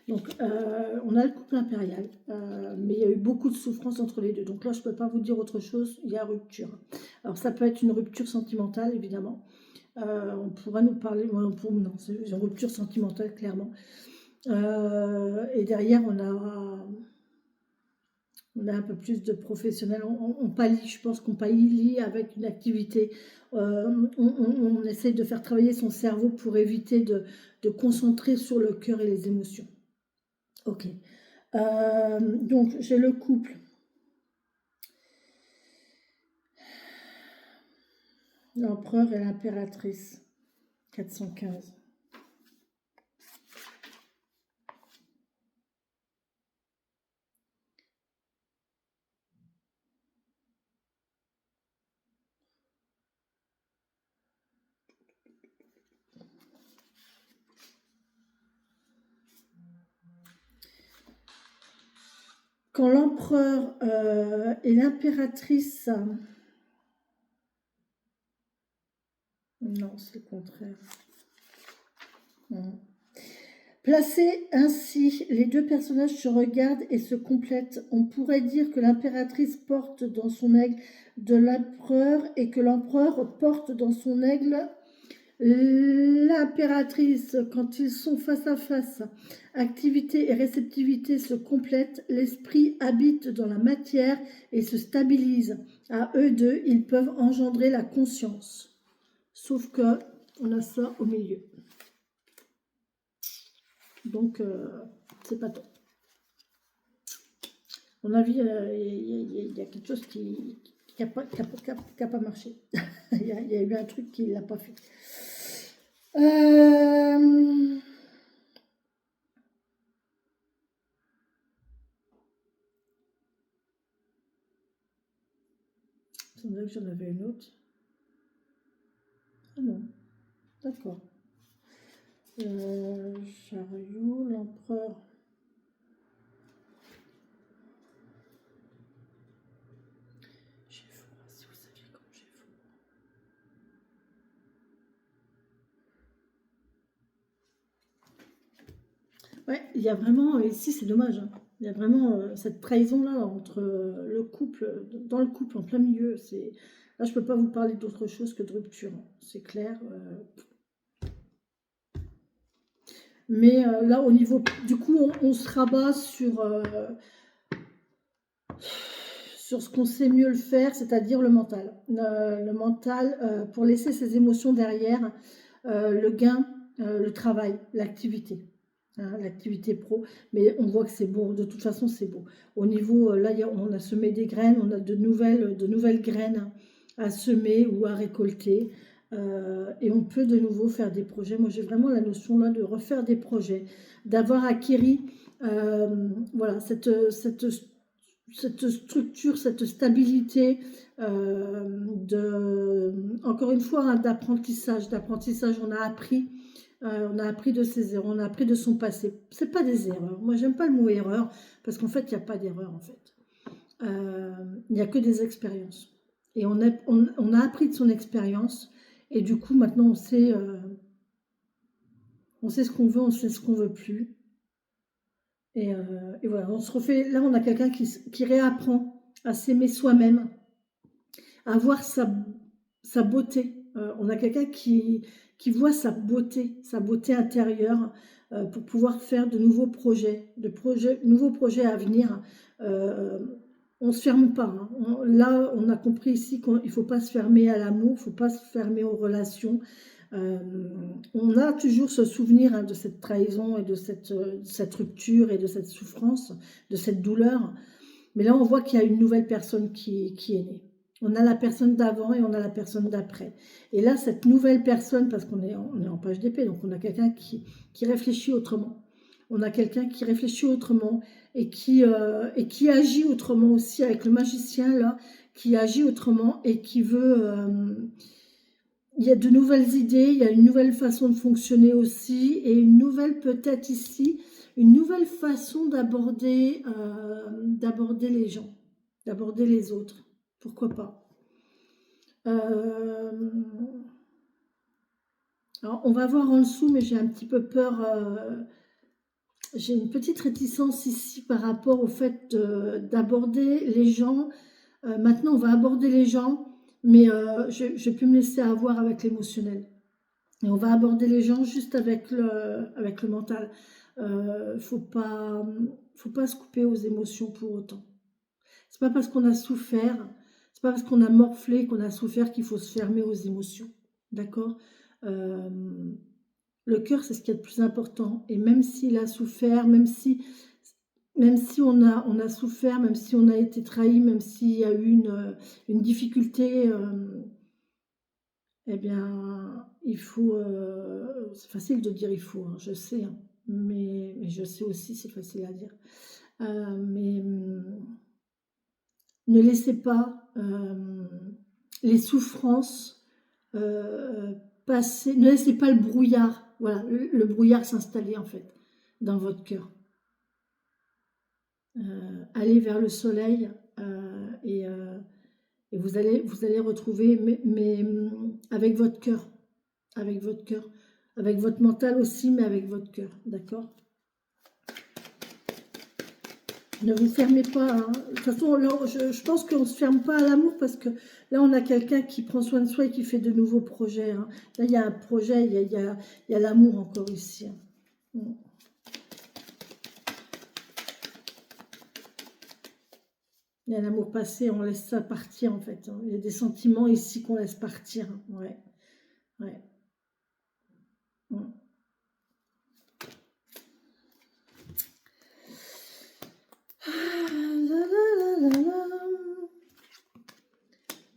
Donc, on a le couple impérial, mais il y a eu beaucoup de souffrance entre les deux. Donc là, je ne peux pas vous dire autre chose, il y a rupture. Alors, ça peut être une rupture sentimentale, évidemment. On pourra nous parler, non, c'est une rupture sentimentale, clairement. Et derrière, on a un peu plus de professionnels, on pallie, je pense qu'on pallie avec une activité, on essaie de faire travailler son cerveau pour éviter de concentrer sur le cœur et les émotions. Ok, donc j'ai le couple, l'empereur et l'impératrice, 415. Quand l'empereur et l'impératrice, non, c'est le contraire. Non. Placés ainsi, les deux personnages se regardent et se complètent. On pourrait dire que l'impératrice porte dans son aigle de l'empereur et que l'empereur porte dans son aigle l'impératrice. Quand ils sont face à face, activité et réceptivité se complètent, l'esprit habite dans la matière et se stabilise. À eux deux, ils peuvent engendrer la conscience. Sauf que on a ça au milieu. Donc, c'est pas top. À mon avis, il y a quelque chose qui n'a pas marché. Il y a eu un truc qui ne l'a pas fait. Il semblait que j'en avais une autre. Ah non, d'accord. Chariot, l'empereur. J'ai froid, si vous saviez comment j'ai froid. Ouais, il y a vraiment, ici c'est dommage, hein, il y a vraiment cette trahison-là entre le couple, dans le couple en plein milieu. Là, je peux pas vous parler d'autre chose que de rupture, hein, c'est clair. Mais là, au niveau, du coup, on se rabat sur ce qu'on sait mieux le faire, c'est-à-dire le mental. Le mental, pour laisser ses émotions derrière, le gain, le travail, l'activité. Hein, l'activité pro, mais on voit que c'est beau, de toute façon c'est beau. Au niveau, là on a semé des graines, on a de nouvelles graines à semer ou à récolter, et on peut de nouveau faire des projets. Moi j'ai vraiment la notion là de refaire des projets, d'avoir acquis voilà, cette structure, cette stabilité, encore une fois, hein, d'apprentissage, on a appris de ses erreurs, on a appris de son passé. C'est pas des erreurs. Moi, j'aime pas le mot erreur parce qu'en fait, il n'y a pas d'erreur en fait. Il n'y a que des expériences. Et on a appris de son expérience et du coup, maintenant, on sait ce qu'on veut, on sait ce qu'on veut plus. Et voilà, on se refait. Là, on a quelqu'un qui réapprend à s'aimer soi-même, à voir sa beauté. On a quelqu'un qui voit sa beauté intérieure pour pouvoir faire de nouveaux projets, nouveaux projets à venir. On ne se ferme pas. Hein. Là, on a compris ici qu'il ne faut pas se fermer à l'amour, il ne faut pas se fermer aux relations. On a toujours ce souvenir hein, de cette trahison et de cette rupture et de cette souffrance, de cette douleur. Mais là, on voit qu'il y a une nouvelle personne qui est née. On a la personne d'avant et on a la personne d'après. Et là, cette nouvelle personne, parce on est en page d'épée, donc on a quelqu'un qui réfléchit autrement. On a quelqu'un qui réfléchit autrement et qui agit autrement aussi, avec le magicien là, qui agit autrement et qui veut... il y a de nouvelles idées, il y a une nouvelle façon de fonctionner aussi, et une nouvelle peut-être ici, une nouvelle façon d'aborder les gens, d'aborder les autres. Pourquoi pas. Alors, on va voir en dessous, mais j'ai un petit peu peur. J'ai une petite réticence ici par rapport au fait d'aborder les gens. Maintenant, on va aborder les gens, mais je vais plus me laisser avoir avec l'émotionnel. Et on va aborder les gens juste avec le mental. Faut pas se couper aux émotions pour autant. C'est pas parce qu'on a souffert, c'est pas parce qu'on a morflé, qu'on a souffert qu'il faut se fermer aux émotions. D'accord. Le cœur, c'est ce qui est le plus important. Et même s'il a souffert, même si on a souffert, même si on a été trahi, même s'il y a eu une difficulté, eh bien, il faut... c'est facile de dire il faut, hein, je sais, hein, mais je sais aussi, c'est facile à dire. Mais ne laissez pas les souffrances passer, ne laissez pas le brouillard, voilà, le brouillard s'installer en fait dans votre cœur. Allez vers le soleil et vous allez retrouver, mais avec votre cœur, avec votre mental aussi, mais avec votre cœur, d'accord? Ne vous fermez pas, hein. De toute façon, là, je pense qu'on ne se ferme pas à l'amour parce que là, on a quelqu'un qui prend soin de soi et qui fait de nouveaux projets, hein. Là, il y a un projet, il y a l'amour encore ici, hein. Il y a l'amour passé, on laisse ça partir en fait, hein. Il y a des sentiments ici qu'on laisse partir, hein. Ouais, ouais.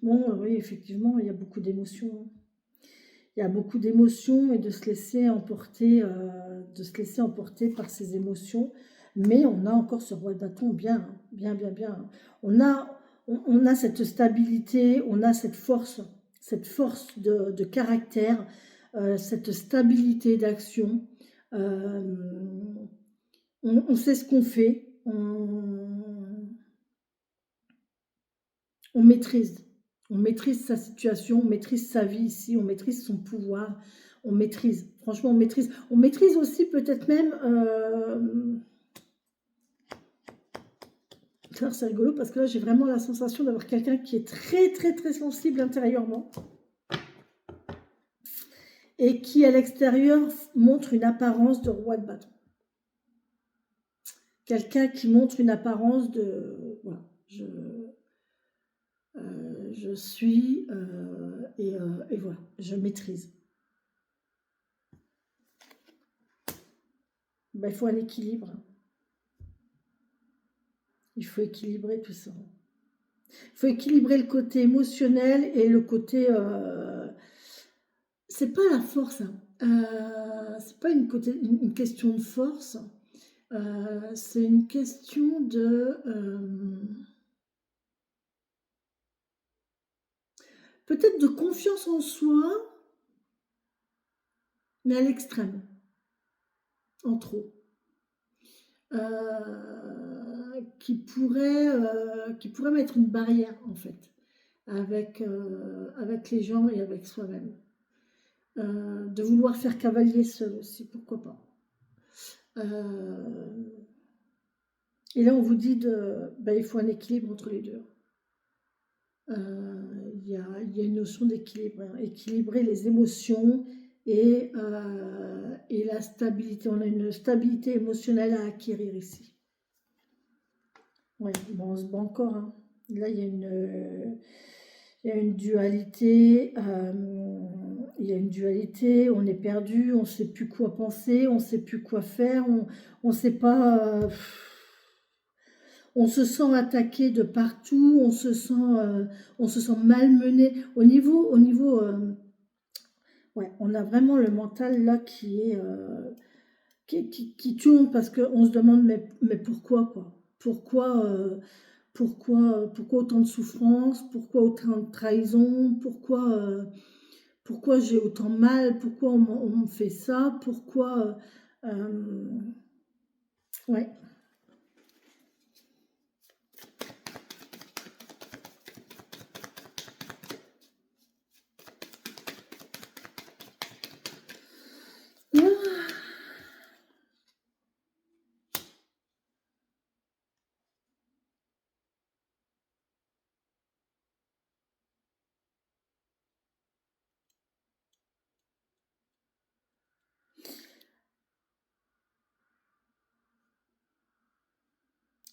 Bon, oui, effectivement, il y a beaucoup d'émotions. Il y a beaucoup d'émotions et de se laisser emporter, par ces émotions. Mais on a encore ce roi de bâton bien, hein, bien, bien, bien. On a cette stabilité, on a cette force de caractère, cette stabilité d'action. On sait ce qu'on fait, on maîtrise. On maîtrise sa situation, on maîtrise sa vie ici, on maîtrise son pouvoir, on maîtrise. Franchement, on maîtrise. On maîtrise aussi peut-être même... c'est rigolo parce que là, j'ai vraiment la sensation d'avoir quelqu'un qui est très, très, très sensible intérieurement et qui, à l'extérieur, montre une apparence de roi de bâton. Quelqu'un qui montre une apparence de... Voilà, je suis et voilà, je maîtrise. Ben, il faut un équilibre. Il faut équilibrer tout ça. Il faut équilibrer le côté émotionnel et le côté... c'est pas la force. Hein. C'est pas une question de force. C'est une question de... peut-être de confiance en soi, mais à l'extrême. En trop. Qui pourrait mettre une barrière, en fait, avec les gens et avec soi-même. De vouloir faire cavalier seul aussi, pourquoi pas. Et là, on vous dit il faut un équilibre entre les deux. Il y a une notion d'équilibre, hein. Équilibrer les émotions et la stabilité. On a une stabilité émotionnelle à acquérir ici. Ouais, bon, on se bat encore, hein. Là, il y a une dualité. Il y a une dualité. On est perdu. On ne sait plus quoi penser. On ne sait plus quoi faire. On ne sait pas. on se sent attaqué de partout, on se sent malmené. Ouais, on a vraiment le mental là qui est qui tourne parce qu'on se demande mais pourquoi quoi? Pourquoi autant de souffrance? Pourquoi autant de trahison? Pourquoi j'ai autant mal? Pourquoi on me fait ça? Ouais.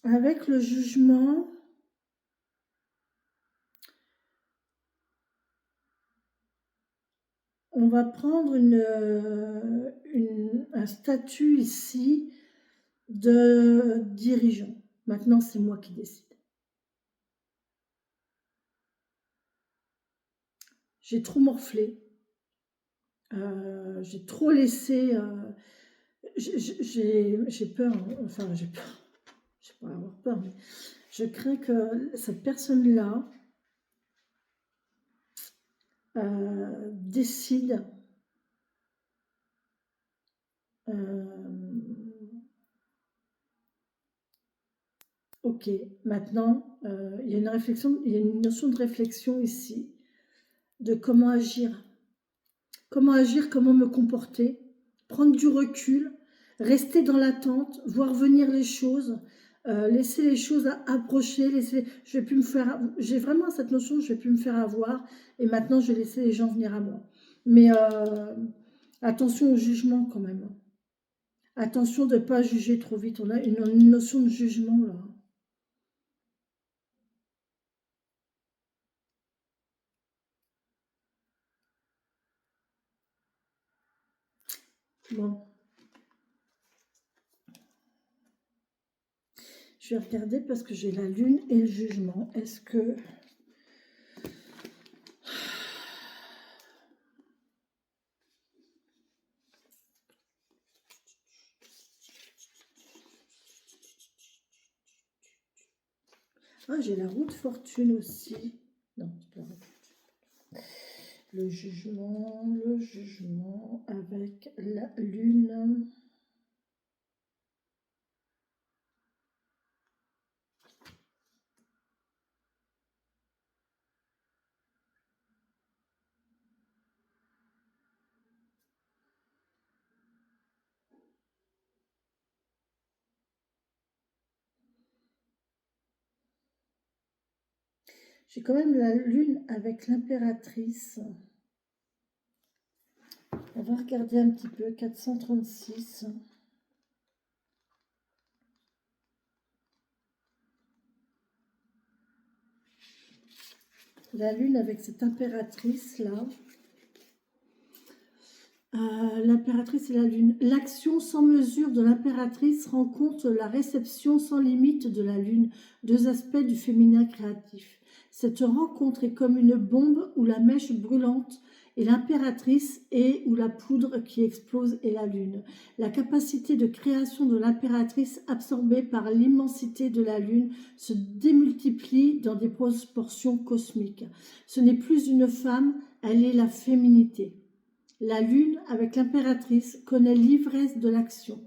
Avec le jugement, on va prendre un statut ici de dirigeant. Maintenant, c'est moi qui décide. J'ai trop morflé. J'ai trop laissé. J'ai peur. Enfin, j'ai peur. Je ne vais pas avoir peur, mais je crains que cette personne-là décide. Ok, maintenant, il y a une réflexion, il y a une notion de réflexion ici, de comment agir. Comment agir, comment me comporter, prendre du recul, rester dans l'attente, voir venir les choses, laisser les choses approcher, je vais plus me faire, j'ai vraiment cette notion, je vais plus me faire avoir, et maintenant je vais laisser les gens venir à moi. Mais attention au jugement quand même. Attention de ne pas juger trop vite. On a une notion de jugement là. Bon. Je vais regarder parce que j'ai la lune et le jugement. Est-ce que... Ah, j'ai la roue de fortune aussi. Non, c'est pas la roue de fortune. Le jugement avec la lune. J'ai quand même la lune avec l'impératrice. On va regarder un petit peu, 436. La lune avec cette impératrice-là. L'impératrice et la lune. L'action sans mesure de l'impératrice rencontre la réception sans limite de la lune, deux aspects du féminin créatif. Cette rencontre est comme une bombe où la mèche brûlante est l'impératrice et où la poudre qui explose est la lune. La capacité de création de l'impératrice absorbée par l'immensité de la lune se démultiplie dans des proportions cosmiques. Ce n'est plus une femme, elle est la féminité. La lune, avec l'impératrice, connaît l'ivresse de l'action.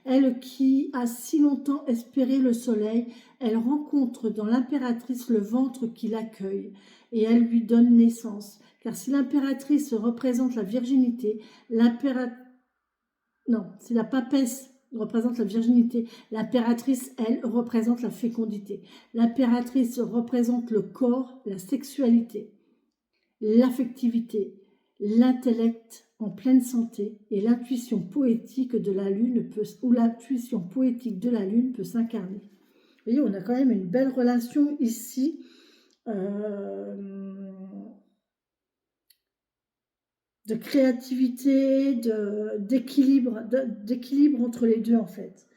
Elle qui a si longtemps espéré le soleil, elle rencontre dans l'impératrice le ventre qui l'accueille et elle lui donne naissance. Car si l'impératrice représente la virginité, si la papesse représente la virginité, l'impératrice, elle, représente la fécondité. L'impératrice représente le corps, la sexualité, l'affectivité, l'intellect en pleine santé et l'intuition poétique de la lune peut s'incarner. Vous voyez, on a quand même une belle relation ici de créativité, d'équilibre entre les deux en fait.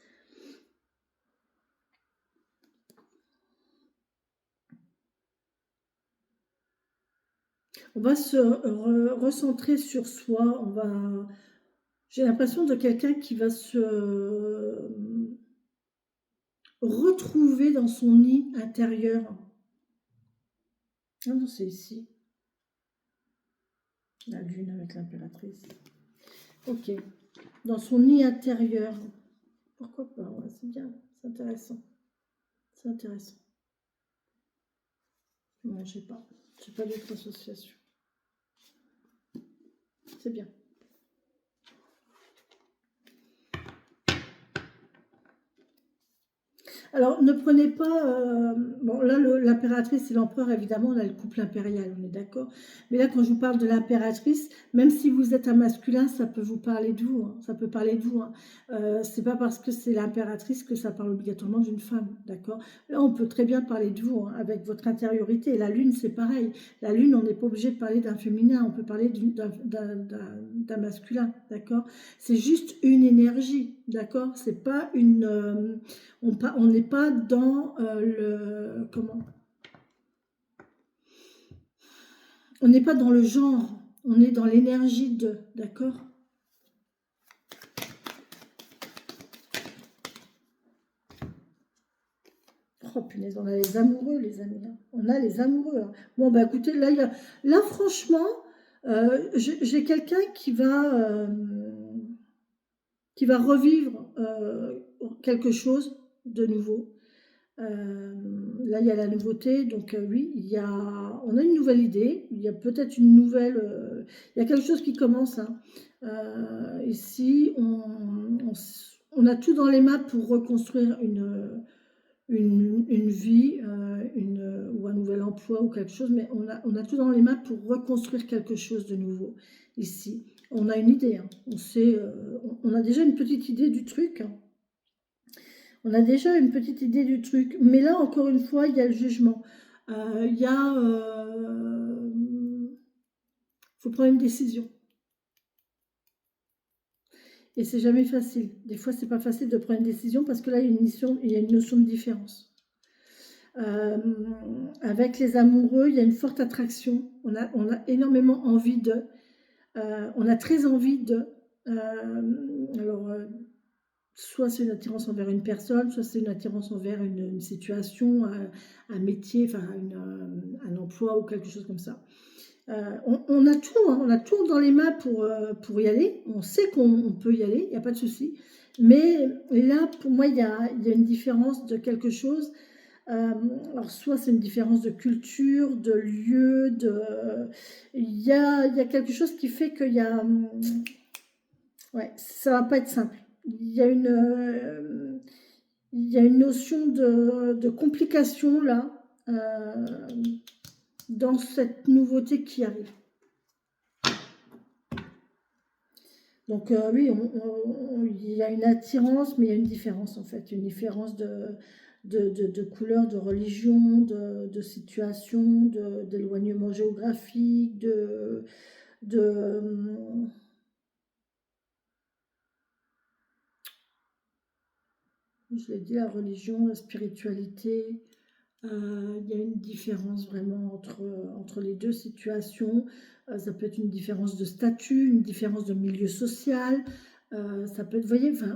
On va se recentrer sur soi. J'ai l'impression de quelqu'un qui va se retrouver dans son nid intérieur. Ah non, c'est ici. La lune avec l'impératrice. Ok. Dans son nid intérieur. Pourquoi pas? Ouais, c'est bien. C'est intéressant. C'est intéressant. Non, je sais pas. Je sais pas d'autres associations. C'est bien. Alors, ne prenez pas... bon, là, l'impératrice et l'empereur, évidemment, on a le couple impérial, on est d'accord. Mais là, quand je vous parle de l'impératrice, même si vous êtes un masculin, ça peut vous parler de vous. Hein, ça peut parler de vous. Hein. C'est pas parce que c'est l'impératrice que ça parle obligatoirement d'une femme, d'accord. Là, on peut très bien parler de vous, hein, avec votre intériorité. Et la lune, c'est pareil. La lune, on n'est pas obligé de parler d'un féminin, on peut parler d'un masculin, d'accord. C'est juste une énergie, d'accord. C'est pas une... on n'est pas dans le... Comment? On n'est pas dans le genre. On est dans l'énergie de... D'accord? Oh punaise, on a les amoureux, les amis. Hein. On a les amoureux. Hein. Bon, bah écoutez, là franchement, j'ai quelqu'un qui va revivre quelque chose de nouveau. Là, il y a la nouveauté, donc oui, on a une nouvelle idée, il y a peut-être une nouvelle... il y a quelque chose qui commence. Hein. Ici, on a tout dans les mains pour reconstruire une vie, ou un nouvel emploi ou quelque chose, mais on a tout dans les mains pour reconstruire quelque chose de nouveau ici. On a une idée, hein. On a déjà une petite idée du truc. Hein. On a déjà une petite idée du truc. Mais là, encore une fois, il y a le jugement. Il y a... faut prendre une décision. Et c'est jamais facile. Des fois, c'est pas facile de prendre une décision parce que là, il y a une notion de différence. Avec les amoureux, il y a une forte attraction. On a énormément envie de. On a très envie de. Soit c'est une attirance envers une personne, soit c'est une attirance envers une situation, un métier, enfin un emploi ou quelque chose comme ça. On a tout, hein, on a tout dans les mains pour y aller. On sait qu'on peut y aller, il n'y a pas de souci. Mais là, pour moi, il y a une différence de quelque chose. Alors, soit c'est une différence de culture, de lieu, il y a quelque chose qui fait qu'il y a... Ouais, ça va pas être simple. Il y a une notion de complication là, dans cette nouveauté qui arrive. Donc oui, il y a une attirance, mais il y a une différence en fait, une différence de couleur, de religion, de situation, d'éloignement géographique, je l'ai dit, la religion, la spiritualité. Il y a une différence vraiment entre les deux situations. Ça peut être une différence de statut, une différence de milieu social. Ça peut être,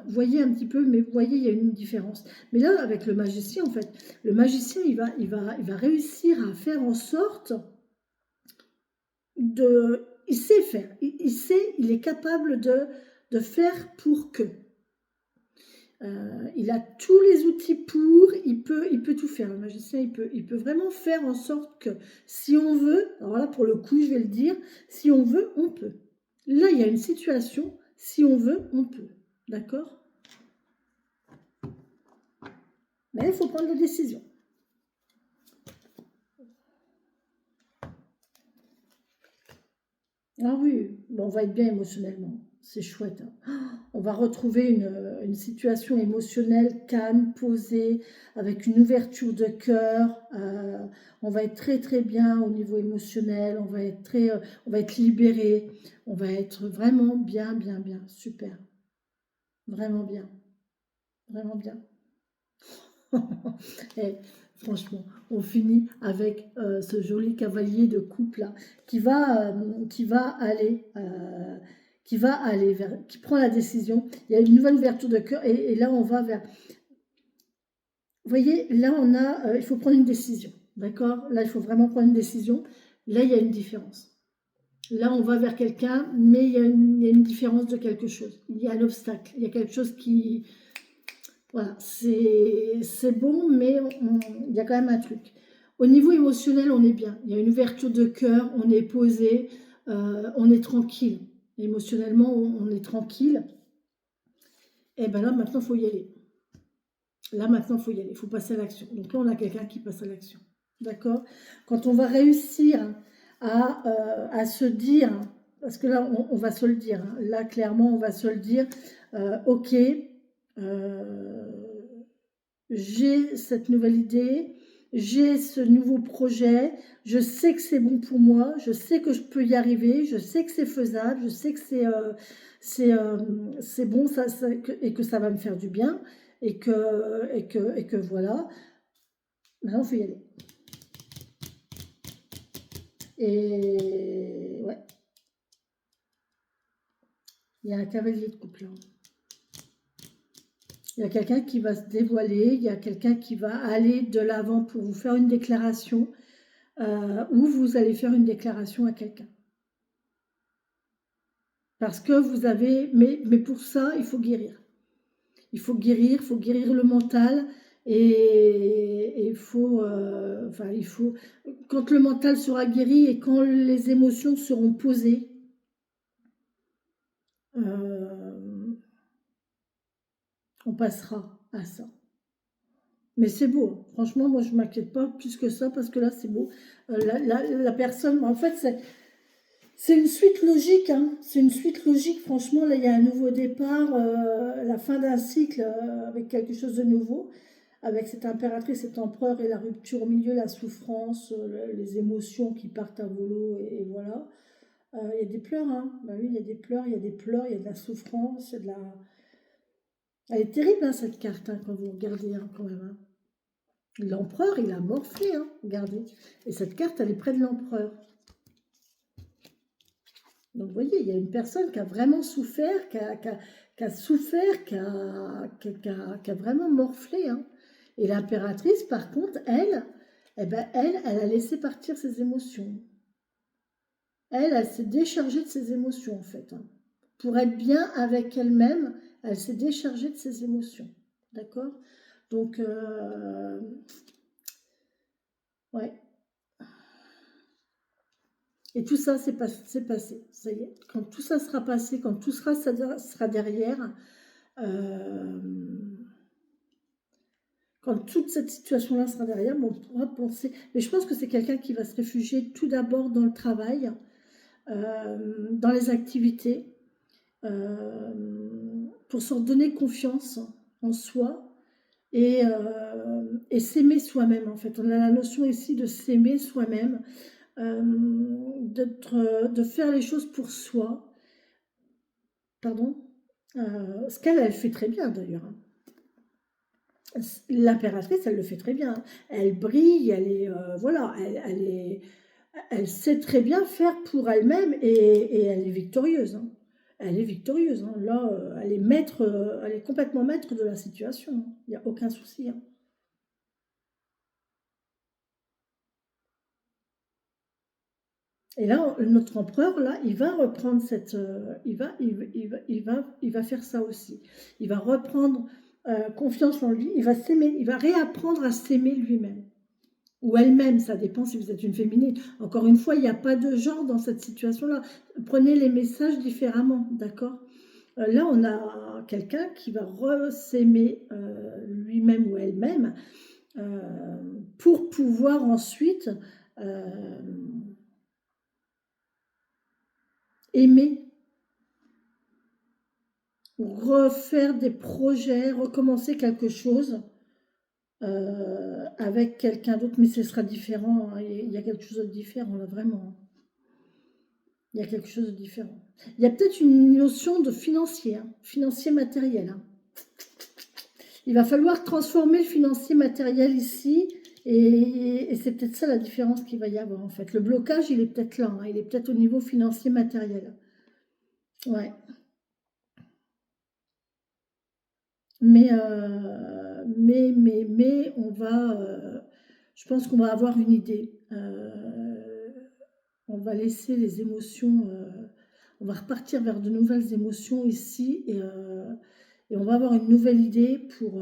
voyez un petit peu, mais vous voyez, il y a une différence. Mais là, avec le magicien, en fait, le magicien, il va réussir à faire en sorte de... Il sait faire. Il est capable de faire pour que... il a tous les outils pour, il peut tout faire. Le magicien, il peut vraiment faire en sorte que si on veut, alors là pour le coup je vais le dire, si on veut, on peut. Là il y a une situation, si on veut, on peut. D'accord? Mais il faut prendre la décision. Ah oui, bon, on va être bien émotionnellement. C'est chouette. Hein. On va retrouver une situation émotionnelle calme, posée, avec une ouverture de cœur. On va être très très bien au niveau émotionnel. On va être libéré. On va être vraiment bien, bien, bien. Super. Vraiment bien. Vraiment bien. Et franchement, on finit avec ce joli cavalier de couple là qui va aller vers, qui prend la décision. Il y a une nouvelle ouverture de cœur et là on va vers. Vous voyez, là on a, il faut prendre une décision, d'accord? Là il faut vraiment prendre une décision. Là il y a une différence. Là on va vers quelqu'un, mais il y a une différence de quelque chose. Il y a un obstacle, il y a quelque chose qui, voilà, c'est bon, mais il y a quand même un truc. Au niveau émotionnel, on est bien. Il y a une ouverture de cœur, on est posé, on est tranquille. Émotionnellement, on est tranquille. Et bien là, maintenant, il faut y aller. Là, maintenant, il faut y aller. Il faut passer à l'action. Donc là, on a quelqu'un qui passe à l'action. D'accord? Quand on va réussir à se dire, parce que là, on va se le dire. Hein, là, clairement, on va se le dire. Ok. J'ai cette nouvelle idée, j'ai ce nouveau projet, je sais que c'est bon pour moi, je sais que je peux y arriver, je sais que c'est faisable, je sais que c'est bon et que ça va me faire du bien et que voilà. Maintenant, il faut y aller. Et ouais, il y a un cavalier de couple là. Il y a quelqu'un qui va se dévoiler, il y a quelqu'un qui va aller de l'avant pour vous faire une déclaration. Ou vous allez faire une déclaration à quelqu'un. Parce que vous avez... Mais pour ça, il faut guérir. Il faut guérir le mental. Et il faut... enfin, il faut... Quand le mental sera guéri et quand les émotions seront posées, on passera à ça. Mais c'est beau. Franchement, moi, je ne m'inquiète pas plus que ça parce que là, c'est beau. La personne... En fait, c'est une suite logique, hein. C'est une suite logique. Franchement, là, il y a un nouveau départ, la fin d'un cycle avec quelque chose de nouveau, avec cette impératrice, cet empereur et la rupture au milieu, la souffrance, les émotions qui partent à volo, et voilà. Il y a des pleurs, hein. Bah oui, il y a des pleurs, il y a des pleurs, il y a de la souffrance, il y a de la... Elle est terrible, hein, cette carte, hein, quand vous regardez, hein, quand même. Hein. L'empereur, il a morflé, hein, regardez. Et cette carte, elle est près de l'empereur. Donc, vous voyez, il y a une personne qui a vraiment souffert, qui a souffert, qui a vraiment morflé. Hein. Et l'impératrice, par contre, elle, eh ben, elle a laissé partir ses émotions. Elle s'est déchargée de ses émotions, en fait. Hein. Pour être bien avec elle-même, elle s'est déchargée de ses émotions. D'accord? Donc, ouais. Et tout ça, c'est passé. Ça y est. Quand tout ça sera passé, quand tout sera derrière, quand toute cette situation-là sera derrière, on pourra penser... Mais je pense que c'est quelqu'un qui va se réfugier tout d'abord dans le travail, dans les activités, pour se donner confiance en soi et s'aimer soi-même, en fait. On a la notion ici de s'aimer soi-même, de faire les choses pour soi. Pardon. Ce qu'elle fait très bien, d'ailleurs. Hein. L'impératrice, elle le fait très bien. Elle brille, elle est, voilà, elle sait très bien faire pour elle-même et elle est victorieuse. Hein. Elle est victorieuse. Hein. Là, elle est maître, elle est complètement maître de la situation. Hein. Il n'y a aucun souci. Hein. Et là, notre empereur, là, il va reprendre cette, il va faire ça aussi. Il va reprendre confiance en lui. Il va s'aimer. Il va réapprendre à s'aimer lui-même. Ou elle-même, ça dépend si vous êtes une féminine. Encore une fois, il n'y a pas de genre dans cette situation-là. Prenez les messages différemment, d'accord? Là, on a quelqu'un qui va s'aimer lui-même ou elle-même pour pouvoir ensuite aimer, refaire des projets, recommencer quelque chose avec quelqu'un d'autre, mais ce sera différent. Hein. Il y a quelque chose de différent, là, vraiment. Il y a quelque chose de différent. Il y a peut-être une notion de financier, hein, financier matériel. Hein. Il va falloir transformer le financier matériel ici. Et c'est peut-être ça la différence qu'il va y avoir en fait. Le blocage, il est peut-être là. Hein, il est peut-être au niveau financier matériel. Ouais. Mais on va... je pense qu'on va avoir une idée. On va laisser les émotions... on va repartir vers de nouvelles émotions ici. Et on va avoir une nouvelle idée pour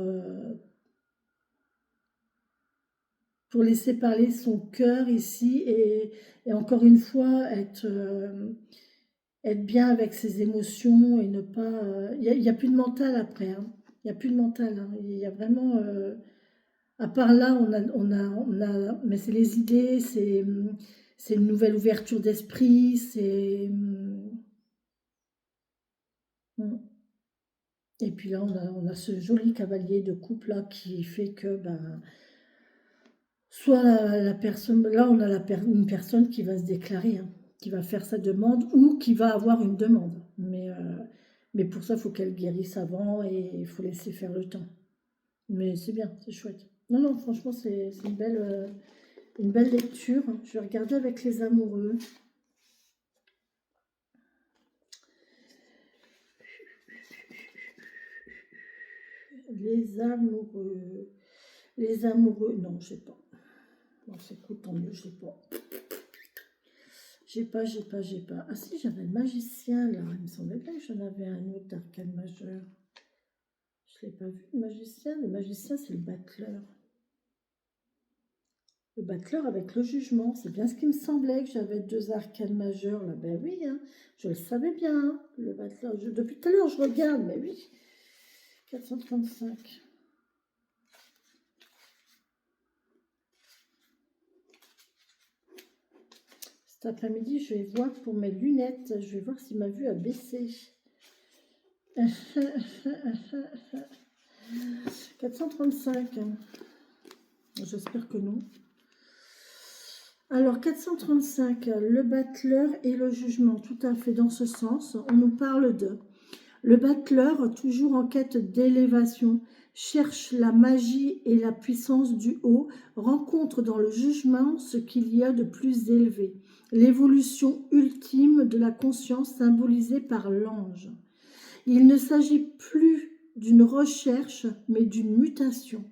laisser parler son cœur ici et encore une fois être bien avec ses émotions et ne pas... Il n'y a plus de mental après, hein. Il n'y a plus de mental, hein. Il y a vraiment... à part là, mais c'est les idées, c'est une nouvelle ouverture d'esprit, c'est... Et puis là, on a ce joli cavalier de coupe là qui fait que... Ben, soit la personne, là on a une personne qui va se déclarer, hein, qui va faire sa demande ou qui va avoir une demande. Mais pour ça, il faut qu'elle guérisse avant et il faut laisser faire le temps. Mais c'est bien, c'est chouette. Non, non, franchement, c'est une belle lecture. Je vais regarder avec les amoureux. Les amoureux. Les amoureux. Non, je sais pas. Bon, c'est cool, tant mieux, je sais pas. J'ai pas. Ah si, j'avais le magicien là. Il me semblait bien que j'en avais un autre d'arcane majeur. Je l'ai pas vu, le magicien. Le magicien, c'est le battleur. Le battleur avec le jugement. C'est bien ce qui me semblait que j'avais 2 arcanes majeurs là. Ben oui, hein, je le savais bien. Hein, le battleur. Depuis tout à l'heure, je regarde, mais oui. 435. Cet après-midi, je vais voir pour mes lunettes. Je vais voir si ma vue a baissé. 435. J'espère que non. Alors, 435, le battleur et le jugement, tout à fait dans ce sens. On nous parle de... Le battleur, toujours en quête d'élévation, cherche la magie et la puissance du haut, rencontre dans le jugement ce qu'il y a de plus élevé, l'évolution ultime de la conscience symbolisée par l'ange. Il ne s'agit plus d'une recherche, mais d'une mutation.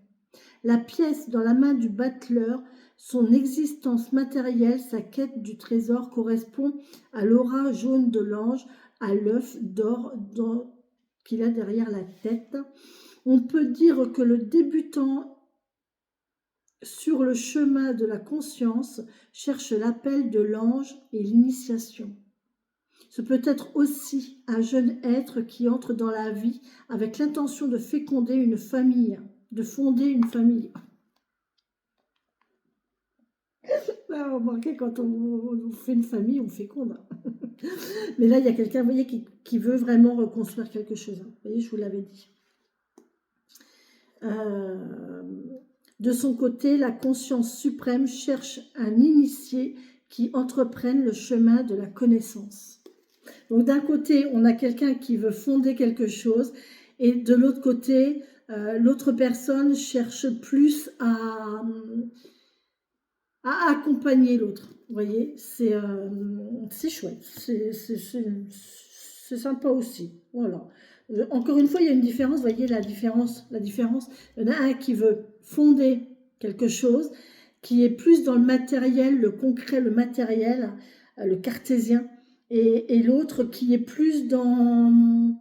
La pièce dans la main du battleur, son existence matérielle, sa quête du trésor correspond à l'aura jaune de l'ange, à l'œuf d'or qu'il a derrière la tête. On peut dire que le débutant sur le chemin de la conscience cherche l'appel de l'ange et l'initiation. Ce peut être aussi un jeune être qui entre dans la vie avec l'intention de féconder une famille, de fonder une famille. Remarquez, quand on fait une famille, on féconde. Mais là, il y a quelqu'un, vous voyez, qui veut vraiment reconstruire quelque chose. Vous voyez, je vous l'avais dit. De son côté, la conscience suprême cherche un initié qui entreprenne le chemin de la connaissance. Donc d'un côté, on a quelqu'un qui veut fonder quelque chose, et de l'autre côté, l'autre personne cherche plus à accompagner l'autre. Vous voyez, c'est chouette, c'est sympa aussi. Voilà. Encore une fois, il y a une différence, vous voyez la différence. Il y en a un qui veut fonder quelque chose, qui est plus dans le matériel, le concret, le matériel, le cartésien, et l'autre qui est plus dans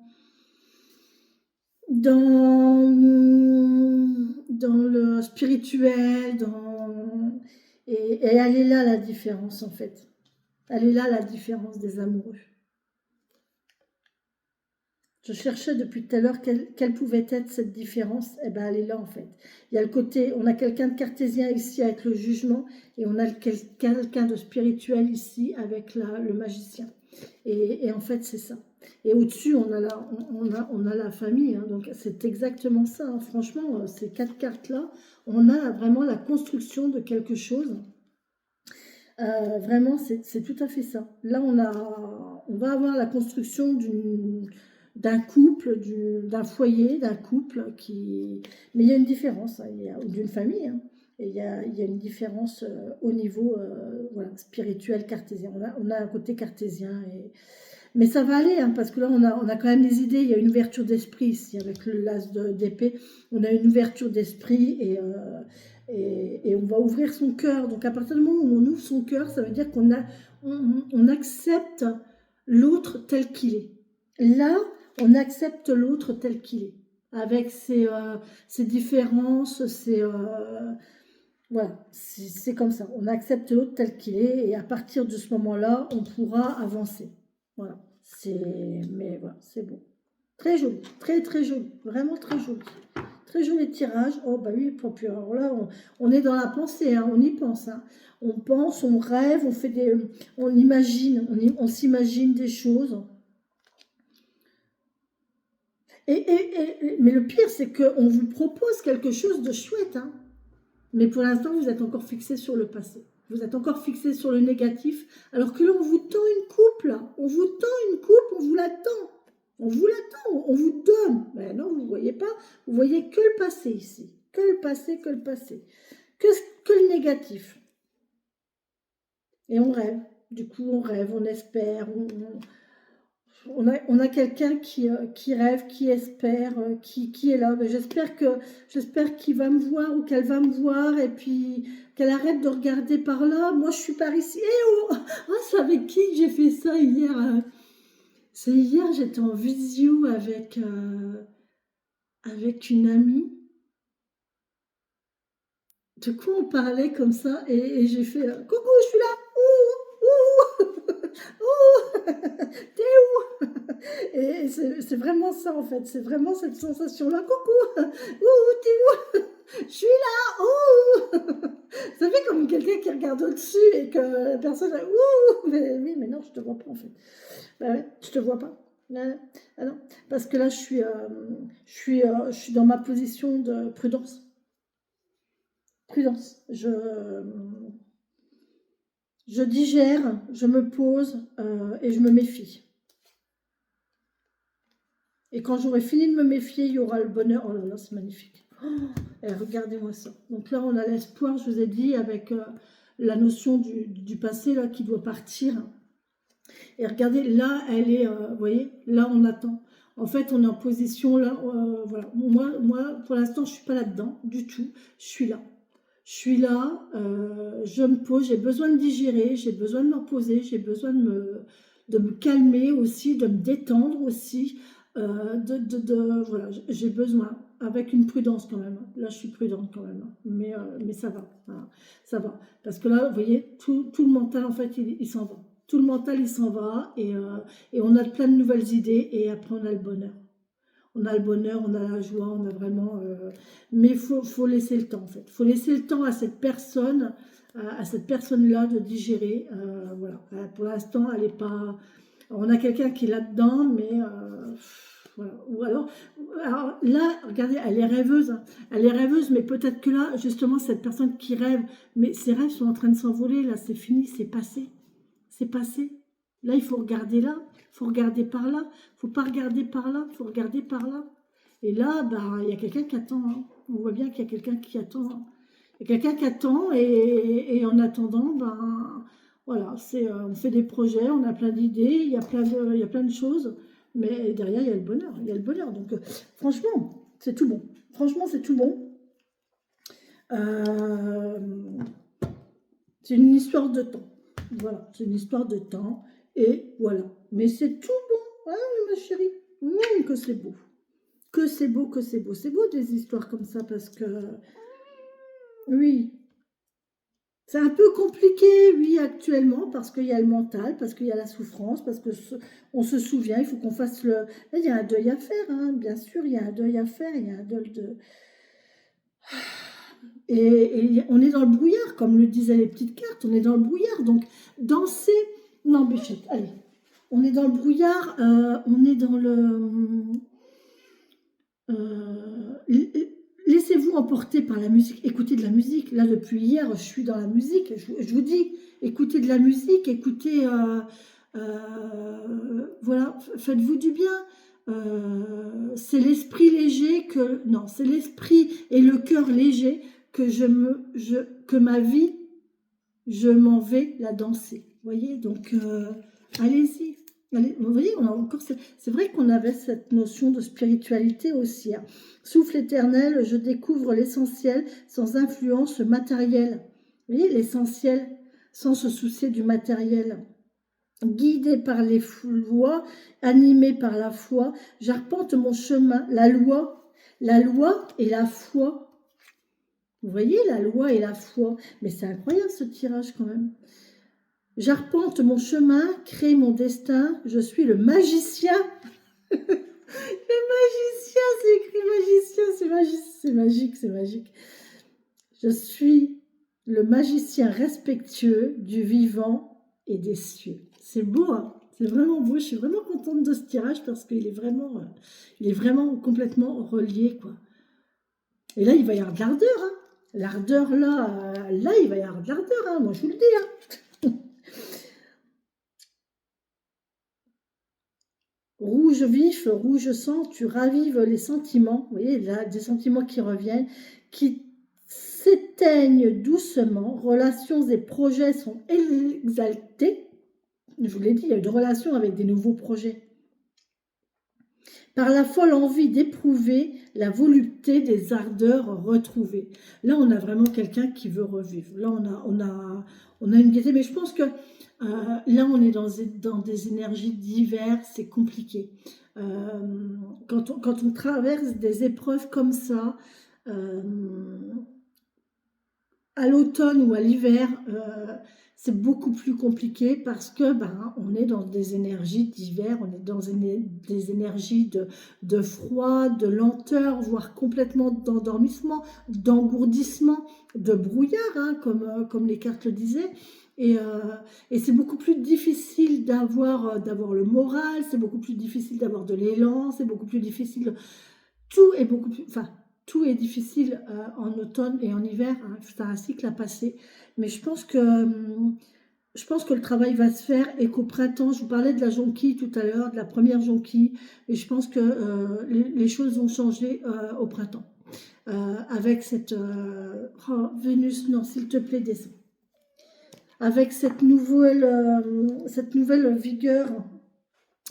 le spirituel, et elle est là la différence en fait. Elle est là la différence des amoureux. Je cherchais depuis tout à l'heure quelle pouvait être cette différence. Eh bien, elle est là en fait. Il y a le côté, on a quelqu'un de cartésien ici avec le jugement, et on a quelqu'un de spirituel ici avec le magicien. Et en fait, c'est ça. Et au-dessus, on a la famille. Hein, donc, c'est exactement ça. Hein. Franchement, ces 4 cartes-là, on a vraiment la construction de quelque chose. Vraiment, c'est tout à fait ça. Là, on va avoir la construction d'un couple, d'un foyer, d'un couple qui... Mais il y a une différence, hein, ou d'une famille, hein. Et il y a une différence au niveau voilà, spirituel cartésien. On a un côté cartésien. Mais ça va aller, hein, parce que là, on a quand même des idées. Il y a une ouverture d'esprit ici, avec le l'as d'épée. On a une ouverture d'esprit et on va ouvrir son cœur. Donc, à partir du moment où on ouvre son cœur, ça veut dire on accepte l'autre tel qu'il est. Là, on accepte l'autre tel qu'il est, avec ses différences, voilà, c'est comme ça. On accepte l'autre tel qu'il est et à partir de ce moment-là, on pourra avancer. Voilà, mais voilà, c'est beau. Très joli, très très joli, vraiment très joli. Très joli tirage. Oh bah oui, puis alors là, on est dans la pensée, hein, on y pense. Hein. On pense, on rêve, on imagine, on s'imagine des choses. Mais le pire, c'est qu'on vous propose quelque chose de chouette, hein. Mais pour l'instant, vous êtes encore fixé sur le passé. Vous êtes encore fixé sur le négatif. Alors que là, on vous tend une coupe, là. On vous tend une coupe, on vous l'attend. On vous l'attend, on vous donne. Mais non, vous ne voyez pas. Vous voyez que le passé ici. Que le passé, que le passé. Que le négatif. Et on rêve. Du coup, on rêve, on espère, on a quelqu'un qui rêve, qui espère, qui est là. J'espère qu'il va me voir ou qu'elle va me voir et puis qu'elle arrête de regarder par là. Moi, je suis par ici. Eh oh, c'est avec qui j'ai fait ça hier? C'est hier, j'étais en visio avec une amie. De quoi on parlait comme ça et j'ai fait coucou, je suis là. Ouh, ouh, ouh, t'es où? Et c'est vraiment ça en fait, c'est vraiment cette sensation-là. Coucou, ouh, t'es où? Je suis là, ouh. Ça fait comme quelqu'un qui regarde au-dessus et que la personne a ouh. Mais oui, mais non, je te vois pas en fait. Bah ouais, je te vois pas. Ah non, parce que là, je suis dans ma position de prudence. Prudence. Je digère, je me pose et je me méfie. Et quand j'aurai fini de me méfier, il y aura le bonheur. Oh là là, c'est magnifique. Oh, et regardez-moi ça. Donc là, on a l'espoir, je vous ai dit, avec la notion du passé là qui doit partir. Et regardez, là, elle est, vous voyez, là, on attend. En fait, on est en position là, voilà. Moi, pour l'instant, je ne suis pas là-dedans du tout. Je suis là. Je suis là, je me pose, j'ai besoin de digérer, j'ai besoin de me reposer, j'ai besoin de me calmer aussi, de me détendre aussi. Voilà, j'ai besoin, avec une prudence quand même. Là, je suis prudente quand même, mais ça va, voilà, ça va. Parce que là, vous voyez, tout le mental, en fait, il s'en va. Tout le mental, il s'en va et on a plein de nouvelles idées et après, on a le bonheur. On a le bonheur, on a la joie, on a vraiment... mais il faut laisser le temps, en fait. Il faut laisser le temps à cette personne, à cette personne-là de digérer. Voilà. Pour l'instant, elle n'est pas... On a quelqu'un qui est là-dedans, mais... voilà. Ou alors là, regardez, elle est rêveuse. Hein. Elle est rêveuse, mais peut-être que là, justement, cette personne qui rêve, mais ses rêves sont en train de s'envoler. Là, c'est fini, c'est passé. C'est passé. Là, il faut regarder là, il faut regarder par là, il ne faut pas regarder par là, il faut regarder par là. Et là, bah, il y a quelqu'un qui attend. Hein. On voit bien qu'il y a quelqu'un qui attend. Hein. Il y a quelqu'un qui attend et en attendant, ben, voilà, on fait des projets, on a plein d'idées, il y a plein de choses, mais derrière, il y a le bonheur. Il y a le bonheur. Donc, franchement, c'est tout bon. Franchement, c'est tout bon. C'est une histoire de temps. Voilà, c'est une histoire de temps. Et voilà. Mais c'est tout bon. Ah, ma chérie. Que c'est beau. Que c'est beau, que c'est beau. C'est beau des histoires comme ça parce que... Oui. C'est un peu compliqué, oui, actuellement, parce qu'il y a le mental, parce qu'il y a la souffrance, parce que on se souvient, il faut qu'on fasse le... Là, il y a un deuil à faire, hein, bien sûr, il y a un deuil à faire, il y a un deuil de... Et on est dans le brouillard, comme le disaient les petites cartes, on est dans le brouillard. Donc, danser... Non, Bichette, allez. On est dans le brouillard, on est dans le... Laissez-vous emporter par la musique, écoutez de la musique. Là, depuis hier, je suis dans la musique. Je vous dis, écoutez de la musique, écoutez... voilà, faites-vous du bien. c'est l'esprit léger que... Non, c'est l'esprit et le cœur léger que que ma vie, je m'en vais la danser. Vous voyez, donc allez-y. Allez, vous voyez, on a encore, c'est vrai qu'on avait cette notion de spiritualité aussi. Hein. Souffle éternel, je découvre l'essentiel sans influence matérielle. Vous voyez, l'essentiel sans se soucier du matériel. Guidé par les lois, animé par la foi, j'arpente mon chemin. La loi et la foi. Vous voyez, la loi et la foi. Mais c'est incroyable ce tirage quand même. J'arpente mon chemin, crée mon destin, je suis le magicien. Le magicien, c'est écrit magicien, c'est magique, c'est magique. Je suis le magicien respectueux du vivant et des cieux. C'est beau, hein, c'est vraiment beau. Je suis vraiment contente de ce tirage parce qu'il est vraiment complètement relié, quoi. Et là, il va y avoir de l'ardeur, hein. L'ardeur, là, il va y avoir de l'ardeur, hein. Moi, je vous le dis, hein. Rouge vif, rouge sang, tu ravives les sentiments. Vous voyez, là, des sentiments qui reviennent, qui s'éteignent doucement. Relations et projets sont exaltés. Je vous l'ai dit, il y a eu de relations avec des nouveaux projets. Par la folle envie d'éprouver la volupté des ardeurs retrouvées. Là, on a vraiment quelqu'un qui veut revivre. Là, on a une gaieté, mais je pense que là, on est dans des énergies diverses, c'est compliqué. Quand on traverse des épreuves comme ça, à l'automne ou à l'hiver, c'est beaucoup plus compliqué parce que on est dans des énergies d'hiver, on est dans des énergies de froid, de lenteur, voire complètement d'endormissement, d'engourdissement, de brouillard, hein, comme les cartes le disaient. Et c'est beaucoup plus difficile d'avoir le moral, c'est beaucoup plus difficile d'avoir de l'élan, c'est beaucoup plus difficile. Tout est beaucoup plus... Enfin, tout est difficile en automne et en hiver, hein, c'est un cycle à passer. Mais je pense que le travail va se faire et qu'au printemps, je vous parlais de la jonquille tout à l'heure, de la première jonquille, et je pense que les choses vont changer au printemps. Avec cette... oh, Vénus, non, s'il te plaît, descends. Avec cette nouvelle vigueur,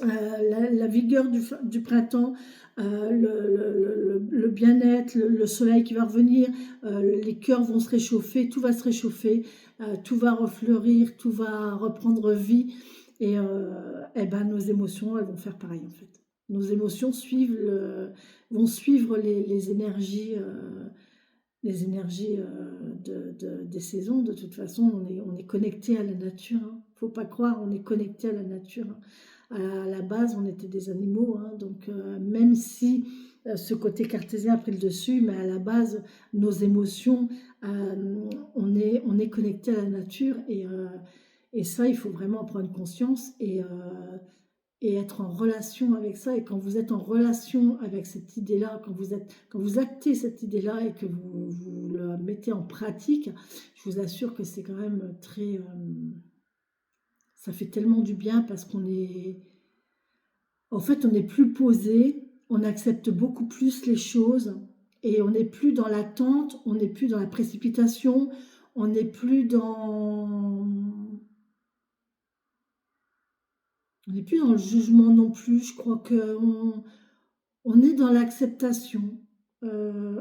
la vigueur du printemps, le bien-être, le soleil qui va revenir, les cœurs vont se réchauffer, tout va se réchauffer, tout va refleurir, tout va reprendre vie, et nos émotions, elles vont faire pareil en fait. Nos émotions vont suivre les énergies des saisons. De toute façon, on est connecté à la nature. Hein. Faut pas croire, on est connecté à la nature. Hein. À la base, on était des animaux. Hein. Donc, même si ce côté cartésien a pris le dessus, mais à la base, nos émotions, on est connecté à la nature. Et ça, il faut vraiment en prendre conscience et être en relation avec ça. Et quand vous êtes en relation avec cette idée-là, quand vous actez cette idée-là et que vous la mettez en pratique, je vous assure que c'est quand même très... ça fait tellement du bien parce qu'on est... En fait, on n'est plus posé, on accepte beaucoup plus les choses et on n'est plus dans l'attente, on n'est plus dans la précipitation, on n'est plus dans... On n'est plus dans le jugement non plus. Je crois qu'on est dans l'acceptation.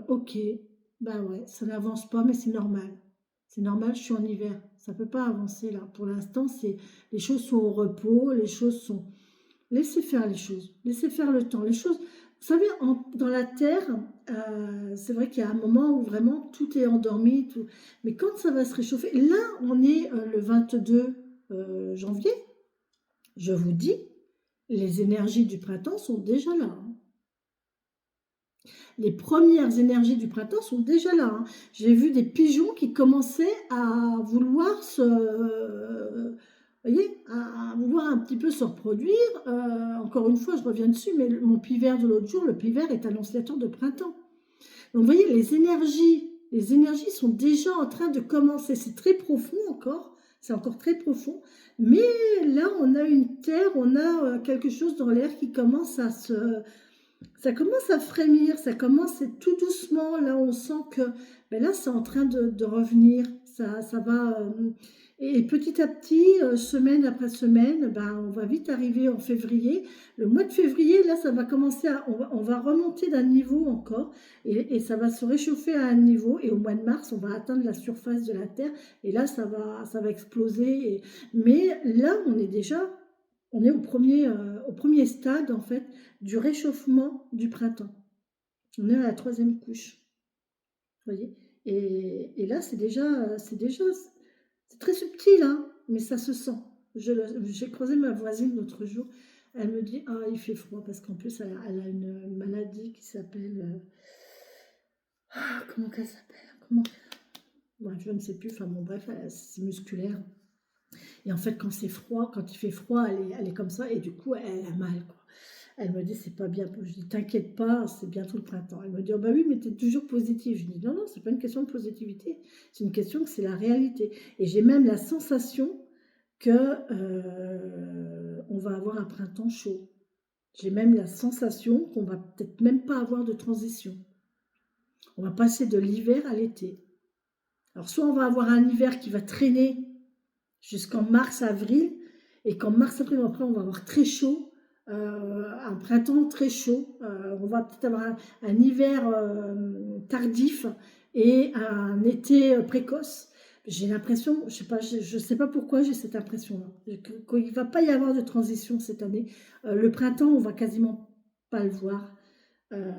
Ok, bah ouais, ça n'avance pas, mais c'est normal. C'est normal, je suis en hiver. Ça ne peut pas avancer là. Pour l'instant, les choses sont au repos, les choses sont... Laissez faire les choses, laissez faire le temps. Les choses, vous savez, dans la Terre, c'est vrai qu'il y a un moment où vraiment tout est endormi, tout. Mais quand ça va se réchauffer, là, on est le 22 janvier. Je vous dis, les énergies du printemps sont déjà là. Hein. Les premières énergies du printemps sont déjà là. Hein. J'ai vu des pigeons qui commençaient à vouloir à vouloir un petit peu se reproduire. Encore une fois, je reviens dessus, mais mon pivert de l'autre jour, le pivert est annonciateur de printemps. Donc, vous voyez, les énergies sont déjà en train de commencer. C'est très profond encore. c'est encore très profond. Mais là, on a une terre, on a quelque chose dans l'air qui commence à ça commence à frémir, ça commence tout doucement. Là, on sent que ben là, c'est en train de revenir. Ça va. Et petit à petit, semaine après semaine, ben, on va vite arriver en février. Le mois de février, là, ça va commencer on va remonter d'un niveau encore. Et ça va se réchauffer à un niveau. Et au mois de mars, on va atteindre la surface de la Terre. Et là, ça va exploser. Mais là, on est au premier stade, en fait, du réchauffement du printemps. On est à la troisième couche, vous voyez. Et là, c'est très subtil, hein, mais ça se sent. J'ai croisé ma voisine l'autre jour. Elle me dit, ah, il fait froid, parce qu'en plus, elle a une maladie qui s'appelle... comment qu'elle s'appelle? Ouais, je ne sais plus, enfin bon, bref, c'est musculaire. Et en fait, quand il fait froid, elle est comme ça, et du coup, elle a mal, quoi. Elle me dit, c'est pas bien. Je dis, t'inquiète pas, c'est bientôt le printemps. Elle me dit, oh bah oui, mais t'es toujours positive. Je dis, non, non, c'est pas une question de positivité. C'est une question que c'est la réalité. Et j'ai même la sensation que on va avoir un printemps chaud. J'ai même la sensation qu'on va peut-être même pas avoir de transition. On va passer de l'hiver à l'été. Alors, soit on va avoir un hiver qui va traîner jusqu'en mars-avril, et qu'en mars-avril, après, on va avoir très chaud, un printemps très chaud, on va peut-être avoir un hiver tardif et un été précoce. J'ai l'impression, je sais pas pourquoi j'ai cette impression-là, qu'il ne va pas y avoir de transition cette année. Le printemps, on va quasiment pas le voir. Euh,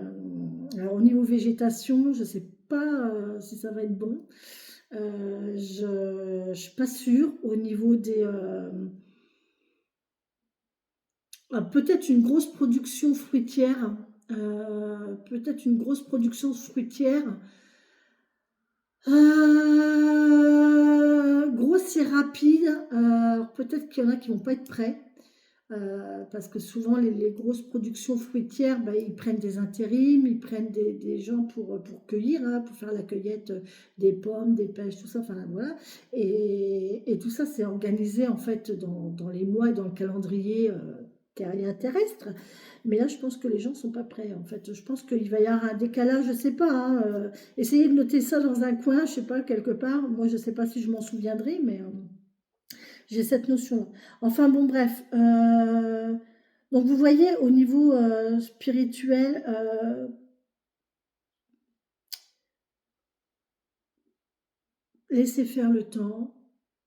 alors, au niveau végétation, je ne sais pas si ça va être bon. Je ne suis pas sûre au niveau des... peut-être une grosse production fruitière. Peut-être une grosse production fruitière. Grosse et rapide. Peut-être qu'il y en a qui vont pas être prêts. Parce que souvent les grosses productions fruitières, bah, ils prennent des intérims, ils prennent des gens pour cueillir, hein, pour faire la cueillette des pommes, des pêches, tout ça, enfin voilà. Et tout ça, c'est organisé en fait dans les mois et dans le calendrier terrien terrestre. Mais là, je pense que les gens ne sont pas prêts. En fait, je pense qu'il va y avoir un décalage, je ne sais pas. Hein, essayez de noter ça dans un coin, je ne sais pas, quelque part. Moi, je ne sais pas si je m'en souviendrai, mais... j'ai cette notion-là. Enfin bon, bref. Donc vous voyez, au niveau spirituel, laissez faire le temps,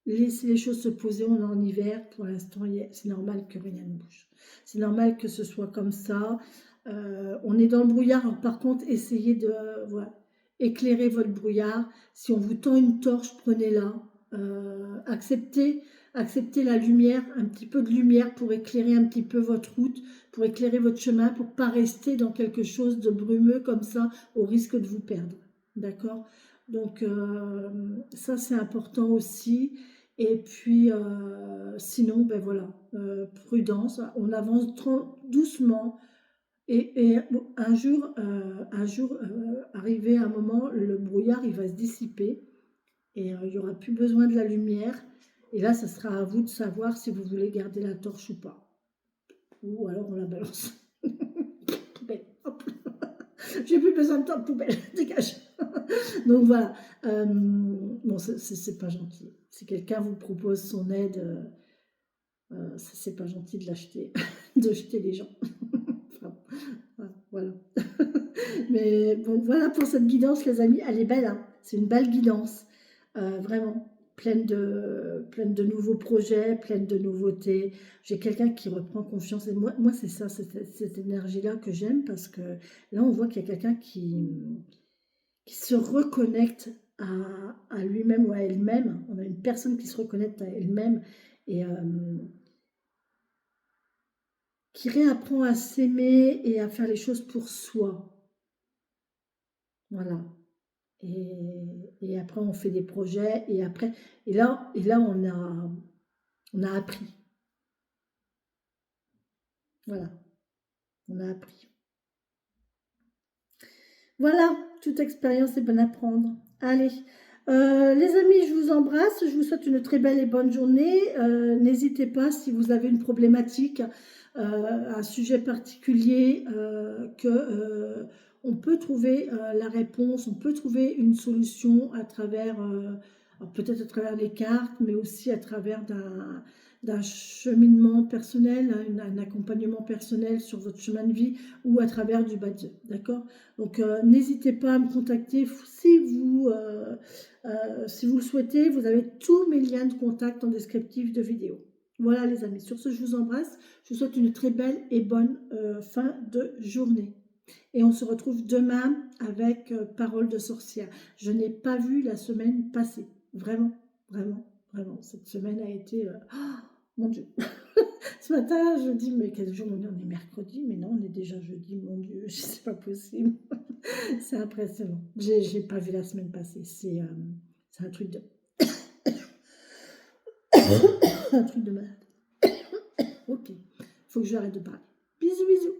laissez les choses se poser. On est en hiver, pour l'instant, c'est normal que rien ne bouge. C'est normal que ce soit comme ça. On est dans le brouillard. Alors, par contre, essayez de voilà, éclairer votre brouillard. Si on vous tend une torche, prenez-la. Acceptez la lumière, un petit peu de lumière pour éclairer un petit peu votre route, pour éclairer votre chemin, pour ne pas rester dans quelque chose de brumeux comme ça, au risque de vous perdre. D'accord? Donc, ça, c'est important aussi. Et puis, sinon, ben voilà, prudence. On avance doucement. Et un jour arrivé à un moment, le brouillard, il va se dissiper. Et il n'y aura plus besoin de la lumière. Et là, ça sera à vous de savoir si vous voulez garder la torche ou pas. Ou alors on la balance. Poubelle. Hop. J'ai plus besoin de temps de poubelle. Dégage. Donc voilà. Bon, c'est pas gentil. Si quelqu'un vous propose son aide, c'est pas gentil de l'acheter, de jeter les gens. Enfin, voilà. Mais bon, voilà pour cette guidance, les amis. Elle est belle, hein. C'est une belle guidance. Vraiment. Pleine de nouveaux projets, pleine de nouveautés. J'ai quelqu'un qui reprend confiance. Et moi c'est ça, cette énergie-là que j'aime parce que là, on voit qu'il y a quelqu'un qui se reconnecte à lui-même ou à elle-même. On a une personne qui se reconnecte à elle-même et qui réapprend à s'aimer et à faire les choses pour soi. Voilà. Et après, on fait des projets et là on a appris. Voilà, on a appris. Voilà, toute expérience est bonne à prendre. Allez, Les amis, je vous embrasse, je vous souhaite une très belle et bonne journée. N'hésitez pas si vous avez une problématique, un sujet particulier, on peut trouver la réponse, on peut trouver une solution à travers, alors peut-être à travers les cartes, mais aussi à travers d'un cheminement personnel, hein, un accompagnement personnel sur votre chemin de vie ou à travers du badge, d'accord? Donc n'hésitez pas à me contacter si vous le souhaitez. Vous avez tous mes liens de contact en descriptif de vidéo. Voilà les amis, sur ce je vous embrasse, je vous souhaite une très belle et bonne fin de journée. Et on se retrouve demain avec Parole de sorcière. Je n'ai pas vu la semaine passée, vraiment, vraiment, vraiment. Cette semaine a été... mon Dieu. Ce matin, je dis, mais quel jour on est mercredi? Mais non, on est déjà jeudi, mon Dieu, c'est pas possible. C'est impressionnant. J'ai pas vu la semaine passée. C'est un truc de... un truc de malade. Ok, faut que j'arrête de parler. Bisous, bisous.